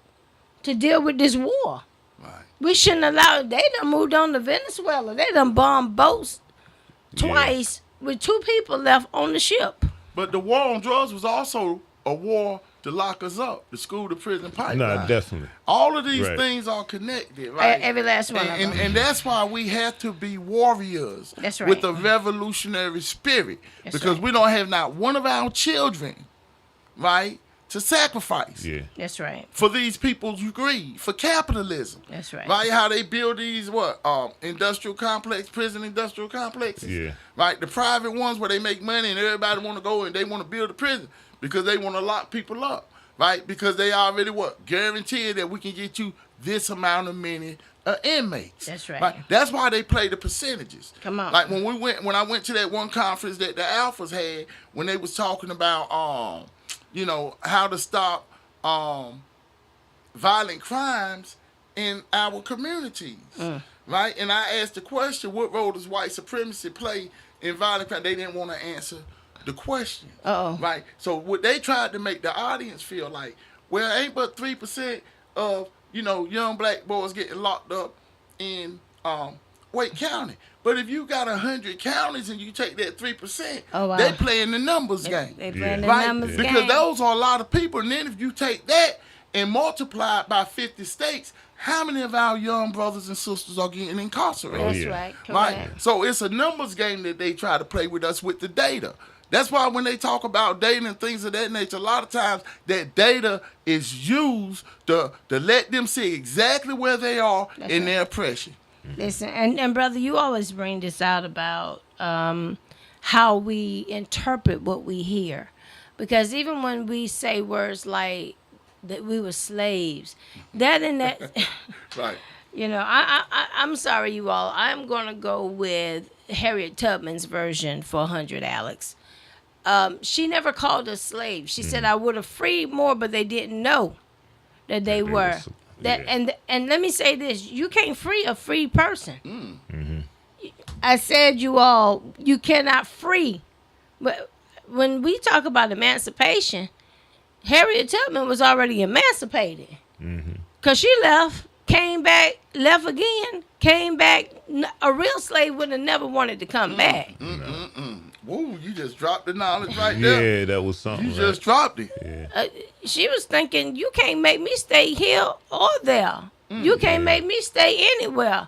C: to deal with this war.
A: Right.
C: We shouldn't allow, they done moved on to Venezuela. They done bombed boats twice with 2 people left on the ship.
A: But the war on drugs was also a war to lock us up, the school to prison pipeline.
B: No, definitely.
A: All of these
B: Right.
A: things are connected, right?
C: Every last one of
A: and,
C: them.
A: and that's why we have to be warriors
C: That's right.
A: with a revolutionary spirit.
C: That's
A: because
C: right.
A: we don't have not one of our children, right, to sacrifice
B: Yeah.
C: That's right.
A: for these people's greed, for capitalism.
C: That's right.
A: Right? How they build these industrial complex, prison industrial complexes.
B: Yeah.
A: Right? The private ones where they make money and everybody want to go and they want to build a prison because they want to lock people up. Right? Because they already guaranteed that we can get you this amount of many inmates.
C: That's right.
A: That's why they play the percentages.
C: Come on.
A: Like when I went to that one conference that the Alphas had when they was talking about how to stop violent crimes in our communities. Right? And I asked the question, what role does white supremacy play in violent crime? They didn't want to answer the question.
C: Uh-oh.
A: Right? So what they tried to make the audience feel like, well, ain't but 3% of young black boys getting locked up in Wake County. But if you got 100 counties and you take that 3%,
C: Oh, wow.
A: they playing the numbers game.
C: They playing the
A: Right?
C: numbers
A: Because
C: game.
A: those are a lot of people. And then if you take that and multiply it by 50 states, how many of our young brothers and sisters are getting incarcerated?
C: That's
B: yeah.
C: right.
A: Right?
C: Correct.
A: So it's a numbers game that they try to play with us with the data. That's why when they talk about data and things of that nature, a lot of times that data is used to let them see exactly where they are in their oppression.
C: Listen, and brother, you always bring this out about how we interpret what we hear, because even when we say words like that we were slaves, that and that,
A: Right.
C: I'm sorry, you all. I'm gonna go with Harriet Tubman's version for 100, Alex. She never called us slaves. She said, "I would have freed more, but they didn't know that they were." And let me say this: you can't free a free person. I said, you all, you cannot free. But when we talk about emancipation, Harriet Tubman was already emancipated because she left, came back, left again, came back. A real slave would have never wanted to come back.
A: Woo, you just dropped the knowledge right there.
B: Yeah, that was something.
A: You just dropped it.
B: Yeah.
C: She was thinking, you can't make me stay here or there. You can't make me stay anywhere.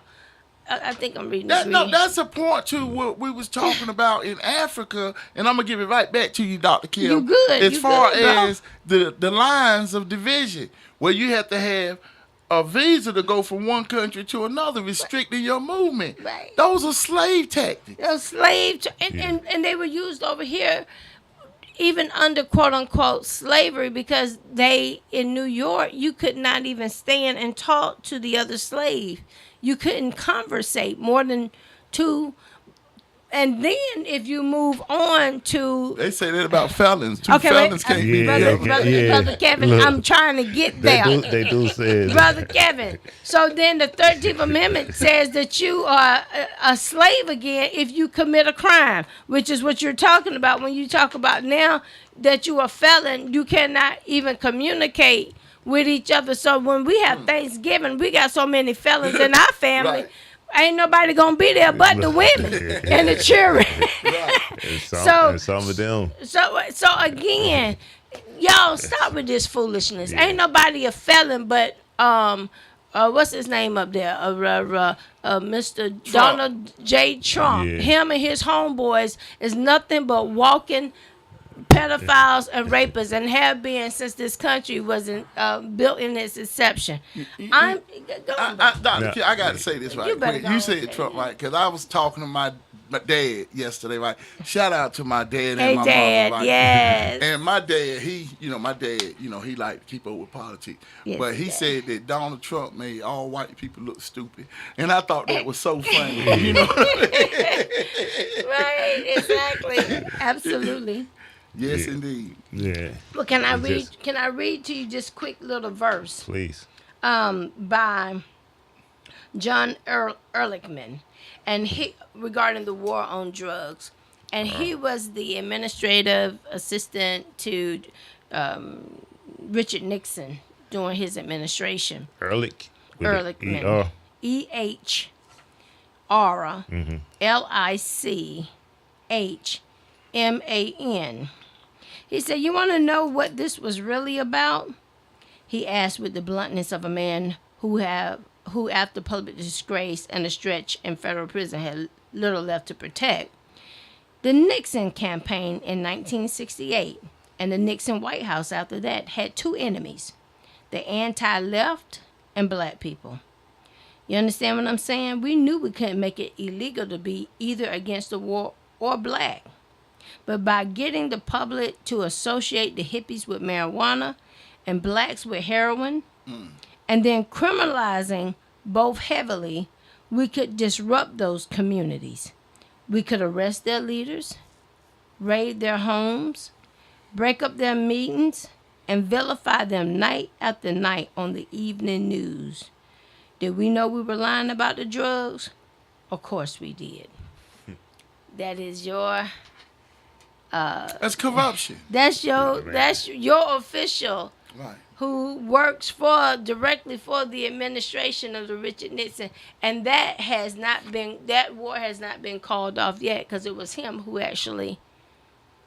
C: I think I'm reading this.
A: No, that's a point to what we was talking about in Africa, and I'm gonna give it right back to you, Dr. Kim.
C: You good.
A: As
C: You
A: far
C: good, bro.
A: as the lines of division, where you have to have a visa to go from one country to another, restricting your movement.
C: Right.
A: Those are slave tactics.
C: Those slave, and they were used over here, even under quote unquote slavery, because they in New York you could not even stand and talk to the other slave. You couldn't conversate more than two. And then if you move on to
A: They say that about felons. Two
C: okay,
A: felons
C: wait,
A: can't be
B: Yeah,
C: brother Kevin,
B: Look,
C: I'm trying to get there.
B: They do say it.
C: Brother Kevin. So then the 13th Amendment says that you are a slave again if you commit a crime, which is what you're talking about when you talk about now that you are a felon, you cannot even communicate with each other. So when we have Thanksgiving, we got so many felons in our family.
A: Right.
C: Ain't nobody gonna be there but the women and the children.
B: And some of them.
C: So again, y'all stop with this foolishness.
B: Yeah.
C: Ain't nobody a felon but what's his name up there? Mr. Donald J. Trump.
B: Yeah.
C: Him and his homeboys is nothing but walking pedophiles and rapists, and have been since this country wasn't built in its inception. Go on,
A: Dr. Kim, I got to say this right
C: You better
A: quick.
C: go
A: You
C: on,
A: said
C: Kevin.
A: Trump right, because I was talking to my dad yesterday, right? Shout out to my dad and
C: Hey,
A: my
C: Dad,
A: mama, right?
C: yes.
A: And my dad, he like to keep up with politics.
C: Yes,
A: But he
C: Dad.
A: said that Donald Trump made all white people look stupid. And I thought that was so funny.
C: Right, exactly. Absolutely.
A: Yes,
B: Yeah.
A: indeed.
B: Yeah.
C: Well, can I read?
B: Just-
C: Can I read to you just quick little verse
B: Please.
C: by John Ehrlichman, and he regarding the war on drugs, and he was the administrative assistant to Richard Nixon during his administration.
B: Ehrlich.
C: Ehrlichman.
B: E-R.
C: EHRLICHMAN. He said, "You want to know what this was really about?" He asked with the bluntness of a man who, after public disgrace and a stretch in federal prison, had little left to protect. The Nixon campaign in 1968 and the Nixon White House after that had two enemies: the anti-left and black people. You understand what I'm saying? We knew we couldn't make it illegal to be either against the war or black. But by getting the public to associate the hippies with marijuana and blacks with heroin, and then criminalizing both heavily, we could disrupt those communities. We could arrest their leaders, raid their homes, break up their meetings, and vilify them night after night on the evening news. Did we know we were lying about the drugs? Of course we did. That is your
A: That's corruption.
C: that's your official
A: Right.
C: who works directly for the administration of the Richard Nixon, and that war has not been called off yet, because it was him who actually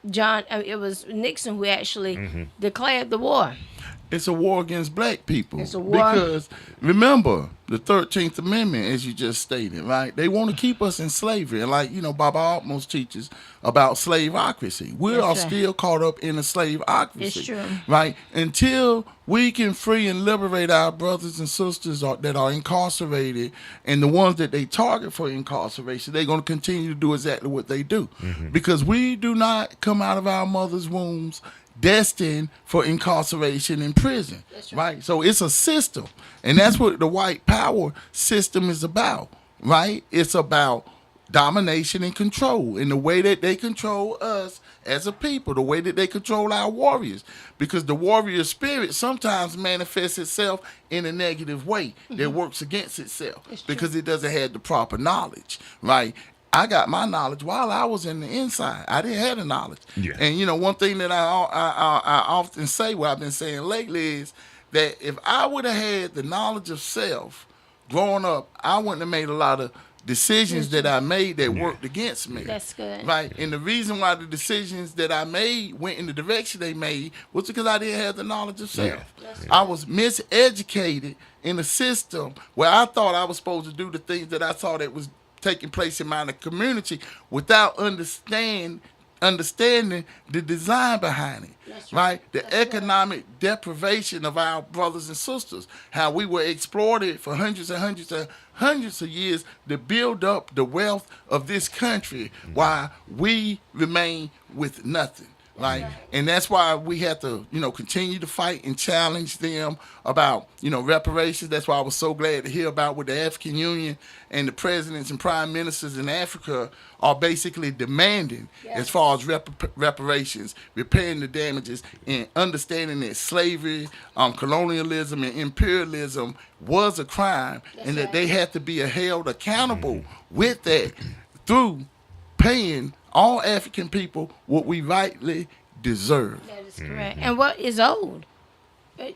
C: it was Nixon who actually declared the war.
A: It's a war against black people.
C: It's a war.
A: Because remember the 13th Amendment, as you just stated, right? They want to keep us in slavery. And like, Baba almost teaches about slaveocracy. We are still caught up in a slaveocracy.
C: It's true.
A: Right? Until we can free and liberate our brothers and sisters that are incarcerated, and the ones that they target for incarceration, they're going to continue to do exactly what they do. Because we do not come out of our mother's wombs destined for incarceration in prison.
C: That's
A: right? So it's a system, and that's what the white power system is about, right? It's about domination and control, in the way that they control us as a people, the way that they control our warriors, because the warrior spirit sometimes manifests itself in a negative way that works against itself because it doesn't have the proper knowledge, right? I got my knowledge while I was in the inside. I didn't have the knowledge.
B: Yeah.
A: And, one thing that I often say, what I've been saying lately, is that if I would have had the knowledge of self growing up, I wouldn't have made a lot of decisions that I made that worked against me.
C: That's good.
A: Right? And the reason why the decisions that I made went in the direction they made was because I didn't have the knowledge of self.
B: Yeah.
A: I was miseducated in a system where I thought I was supposed to do the things that I saw that was taking place in my community without understanding the design behind it.
C: That's
A: right? The
C: That's
A: economic deprivation of our brothers and sisters, how we were exploited for hundreds and hundreds and hundreds of years to build up the wealth of this country while we remain with nothing. Right? And that's why we have to, continue to fight and challenge them about, reparations. That's why I was so glad to hear about what the African Union and the presidents and prime ministers in Africa are basically demanding as far as reparations, repairing the damages, and understanding that slavery, colonialism, and imperialism was a crime, and that they had to be held accountable with that through paying all African people what we rightly deserve.
C: That is correct. And what is owed?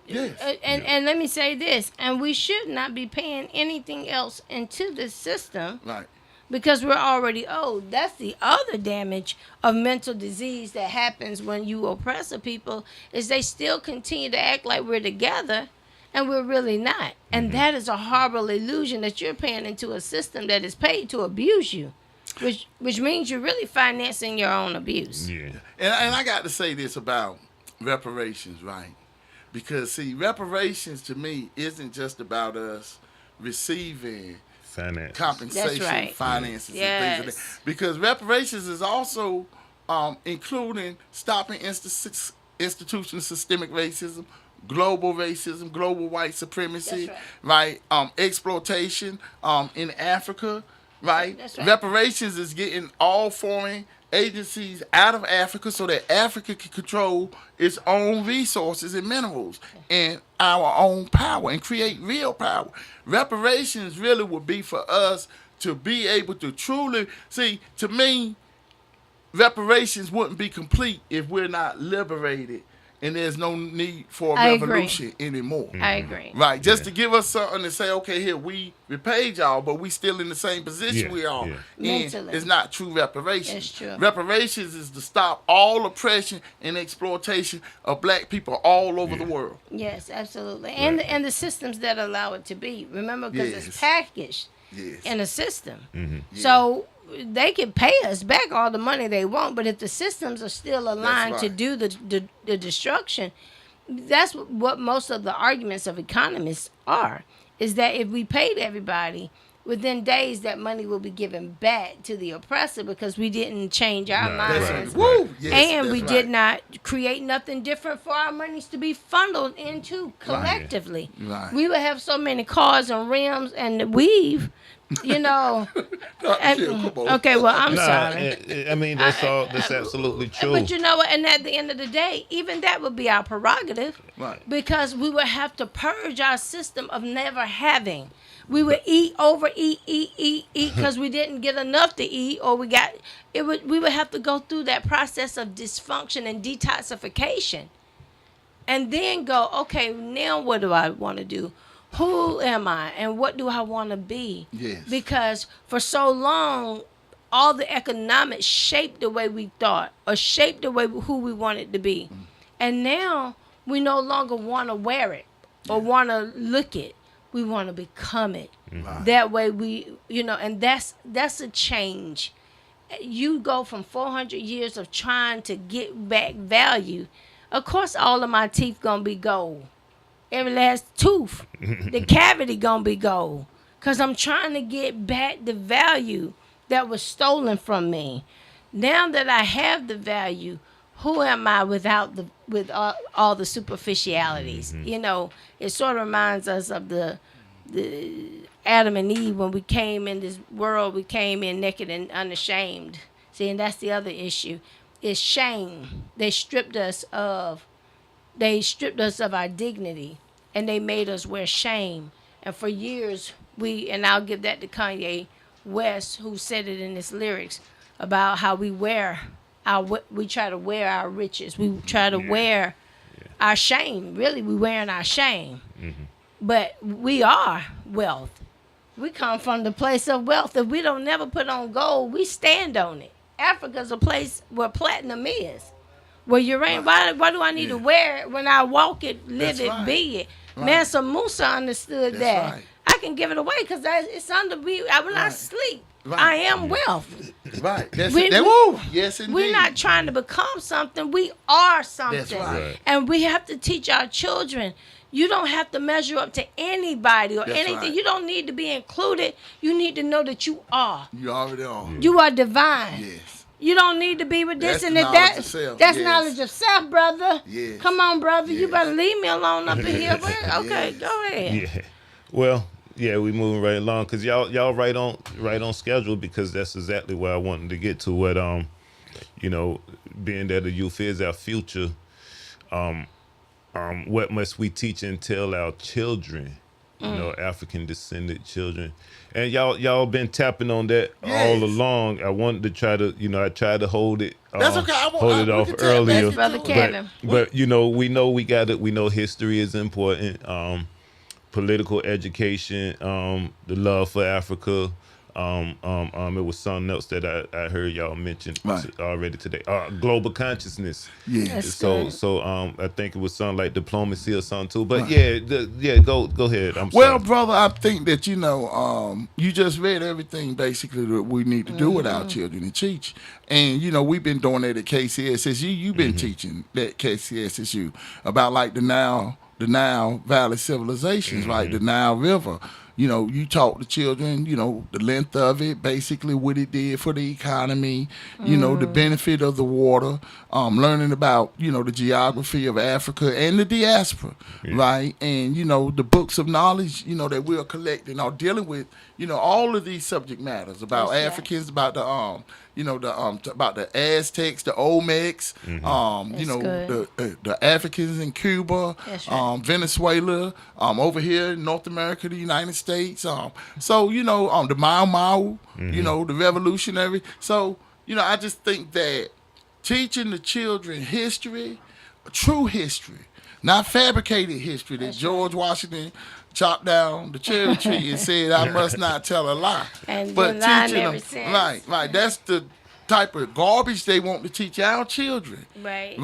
A: Yes.
C: And let me say this, and we should not be paying anything else into this system,
A: Right.
C: because we're already owed. That's the other damage of mental disease that happens when you oppress a people, is they still continue to act like we're together, and we're really not. And that is a horrible illusion that you're paying into a system that is paid to abuse you. Which means you're really financing your own abuse.
B: Yeah.
A: And I got to say this about reparations, right? Because, see, reparations to me isn't just about us receiving
B: Finance.
A: compensation,
C: That's right.
A: finances,
C: Yes.
A: and things like that. Because reparations is also including stopping institutional systemic racism, global white supremacy,
C: That's
A: right? Exploitation in Africa. Right?
C: That's right.
A: Reparations is getting all foreign agencies out of Africa so that Africa can control its own resources and minerals and our own power and create real power. Reparations really would be for us to be able to truly see. To me, reparations wouldn't be complete if we're not liberated, and there's no need for a revolution anymore.
C: I agree.
A: Right, just to give us something to say, okay, here, we repaid y'all, but we still in the same position we are.
B: Yeah.
A: And
C: Mentally.
A: it's not true reparations.
C: It's true.
A: Reparations is to stop all oppression and exploitation of black people all over the world.
C: Yes, absolutely. And the systems that allow it to be. Remember, because
A: Yes.
C: it's packaged
A: Yes.
C: in a system. So they can pay us back all the money they want, but if the systems are still aligned to
A: right.
C: do the destruction, that's what most of the arguments of economists are, is that if we paid everybody, within days that money will be given back to the oppressor, because we didn't change our
B: Right,
C: minds.
A: Woo! Yes,
C: And we
A: that's
C: did
A: right.
C: not create nothing different for our monies to be funneled into collectively.
A: Right.
C: We would have so many cars and rims and weave,
A: Kim, come on.
C: Okay, well, I'm
B: Nah,
C: sorry.
B: I mean, that's absolutely true.
C: But you know what? And at the end of the day, even that would be our prerogative.
A: Right.
C: Because we would have to purge our system of never having. We would overeat, eat, because we didn't get enough to eat, or we would have to go through that process of dysfunction and detoxification. and then go, okay, now what do I want to do? Who am I, and what do I want to be?
A: Yes.
C: Because for so long, all the economics shaped the way we thought, or shaped the way who we wanted to be, and now we no longer want to wear it or want to look it. We want to become it.
A: Right.
C: That way and that's a change. You go from 400 years of trying to get back value. Of course, all of my teeth gonna be gold. Every last tooth, the cavity gonna be gold. Cause I'm trying to get back the value that was stolen from me. Now that I have the value, who am I with all the superficialities? It sort of reminds us of the Adam and Eve. When we came in this world, we came in naked and unashamed. See, and that's the other issue, is shame. They stripped us of our dignity, and they made us wear shame. And for years, and I'll give that to Kanye West, who said it in his lyrics about how we try to wear our riches. We try to wear our shame. Really, we're wearing our shame. Mm-hmm. But we are wealth. We come from the place of wealth. If we don't never put on gold, we stand on it. Africa's a place where platinum is. Where uranium, why do I need to wear it when I walk it, live it, be it? Right. Mansa Musa understood that. Right. I can give it away because it's under me. When I sleep, I am wealth.
A: Right. Yes, indeed.
C: We're not trying to become something. We are something.
A: That's right.
C: And we have to teach our children. You don't have to measure up to anybody or anything. Right. You don't need to be included. You need to know that you are.
A: You already are.
C: You are divine.
A: Yes.
C: You don't need to be with this and
A: that's
C: knowledge of self, brother.
A: Yes.
C: Come on, brother. Yes. You better leave me alone up in here. Okay, go ahead.
B: Yeah. Well, yeah, we moving right along because y'all right on schedule, because that's exactly where I wanted to get to. What being that the youth is our future, what must we teach and tell our children? African descended children, and y'all been tapping on that all along. I wanted to try to, I tried to hold it.
A: That's okay.
B: Hold it off earlier,
C: Brother Kevin.
B: But we know history is important. Political education, the love for Africa. It was something else that I heard y'all mention already today. Global consciousness.
A: Yeah.
B: So I think it was something like diplomacy or something too. But go ahead. I'm
A: well,
B: sorry.
A: brother, I think that you just read everything basically that we need to do with our children and teach. And we've been doing that at KCSSU. You've been teaching at KCSSU about like the Nile Valley civilizations, like the Nile River. You taught the children, the length of it, basically what it did for the economy, the benefit of the water, learning about, the geography of Africa and the diaspora, right? And, the books of knowledge, that we're collecting are dealing with, all of these subject matters about Africans, about the, about the Aztecs, the Olmecs, the Africans in Cuba, Venezuela, over here in North America, the United States. So, the Mau Mau, the revolutionary. So, I just think that teaching the children history, true history, not fabricated history that George Washington chopped down the cherry tree and said, I must not tell a lie.
C: But teaching them,
A: right. That's the type of garbage they want to teach our children.
C: Right.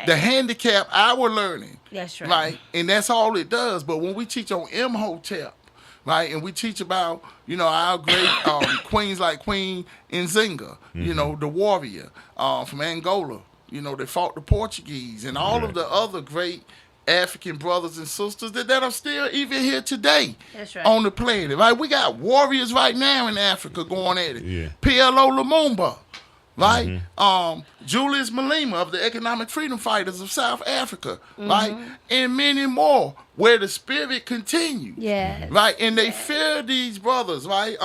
A: The handicap our learning.
C: That's right.
A: Right. And that's all it does. But when we teach on Imhotep, right, and we teach about, our great queens like Queen Nzinga, the warrior from Angola, that fought the Portuguese, and all of the other great African brothers and sisters that are still even here today.
C: That's right.
A: On the planet, right? We got warriors right now in Africa going at it.
B: Yeah.
A: PLO Lumumba, right? Julius Malema of the Economic Freedom Fighters of South Africa, right? And many more, where the spirit continues.
C: Yes.
A: Right? And they fear these brothers, right?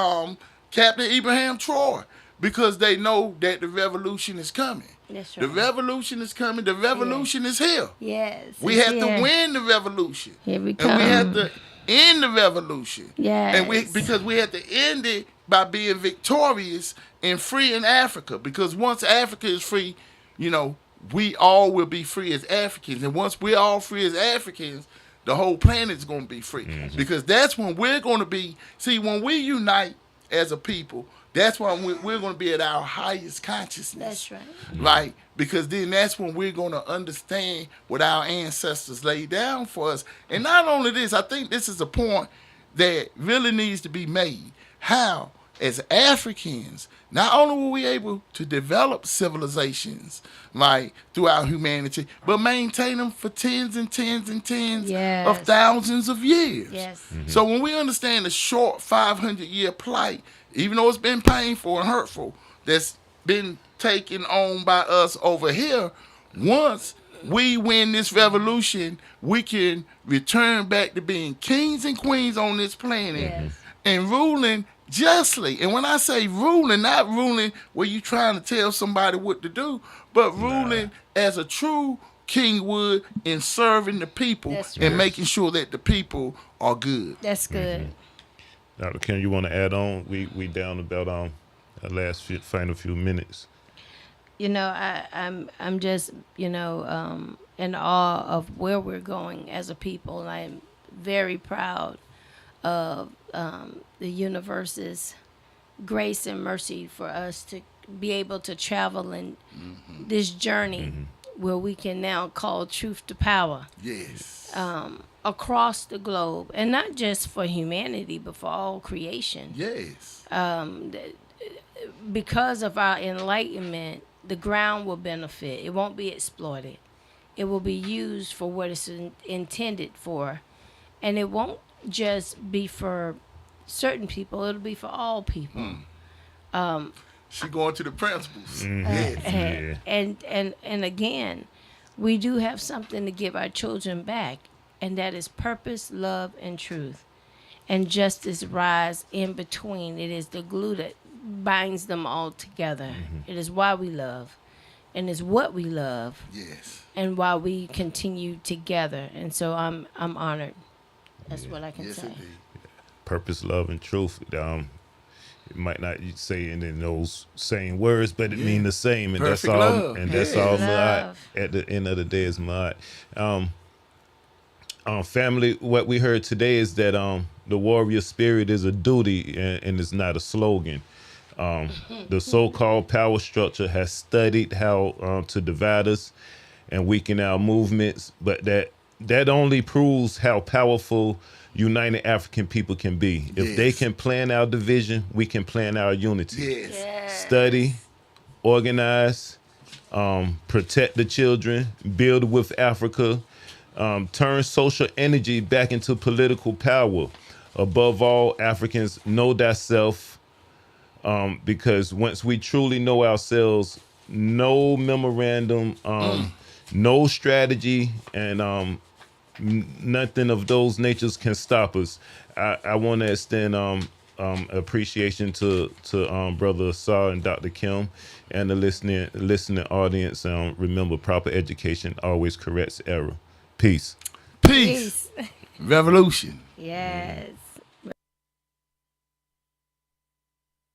A: Captain Abraham Troy, because they know that the revolution is coming.
C: That's right.
A: The revolution is coming. The revolution is here.
C: Yes.
A: We have to win the revolution.
C: Here we come.
A: And we have to end the revolution.
C: Yes.
A: And because we have to end it by being victorious and free in Africa. Because once Africa is free, we all will be free as Africans. And once we're all free as Africans, the whole planet's going to be free. Because that's when we're going to be, see, when we unite as a people, that's when we're going to be at our highest consciousness.
C: That's right.
A: Right? Because then that's when we're going to understand what our ancestors laid down for us. And not only this, I think this is a point that really needs to be made. How, as Africans, not only were we able to develop civilizations like throughout humanity, but maintain them for tens and tens and tens
C: Yes.
A: of thousands of years.
C: Yes.
A: So when we understand the short 500-year plight, even though it's been painful and hurtful, that's been taken on by us over here, once we win this revolution, we can return back to being kings and queens on this planet
C: Yes.
A: and ruling justly. And when I say ruling, not ruling where you trying to tell somebody what to do, but ruling as a true king would in serving the people
C: That's
A: and
C: right.
A: making sure that the people are good.
C: That's good.
B: Dr. Kim, you want to add on? We down about final few minutes.
C: You know, I'm just, in awe of where we're going as a people. I'm very proud of the universe's grace and mercy for us to be able to travel in this journey where we can now call truth to power
A: Yes.
C: across the globe, and not just for humanity, but for all creation.
A: Yes.
C: Because of our enlightenment, the ground will benefit. It won't be exploited. It will be used for what it's intended for. And it won't just be for certain people. It'll be for all people.
A: She going to the principles. Yes.
B: Yeah.
C: And again, we do have something to give our children back, and that is purpose, love, and truth. And justice rise in between. It is the glue that binds them all together. It is why we love, and is what we love,
A: Yes.
C: and why we continue together. And so I'm honored. That's what I can
A: Yes,
C: say.
A: indeed.
B: Purpose, love, and truth. It might not say it in those same words, but it mean the same, and
A: Perfect
B: that's all.
A: love.
B: And that's
A: Yeah.
B: all.
C: Love.
B: At the end of the day, is my family. What we heard today is that the warrior spirit is a duty, and it's not a slogan. The so-called power structure has studied how to divide us and weaken our movements, but that only proves how powerful united African people can be. If they
A: Yes.
B: can plan our division, we can plan our unity.
A: Yes.
C: Yes.
B: Study, organize, protect the children, build with Africa, turn social energy back into political power. Above all, Africans, know thyself, because once we truly know ourselves, no memorandum, no strategy, and nothing of those natures can stop us. I want to extend appreciation to Brother Ausar and Dr. Kim and the listening audience. Remember, proper education always corrects error. Peace.
A: Peace.
C: Peace.
A: Revolution.
C: Yes.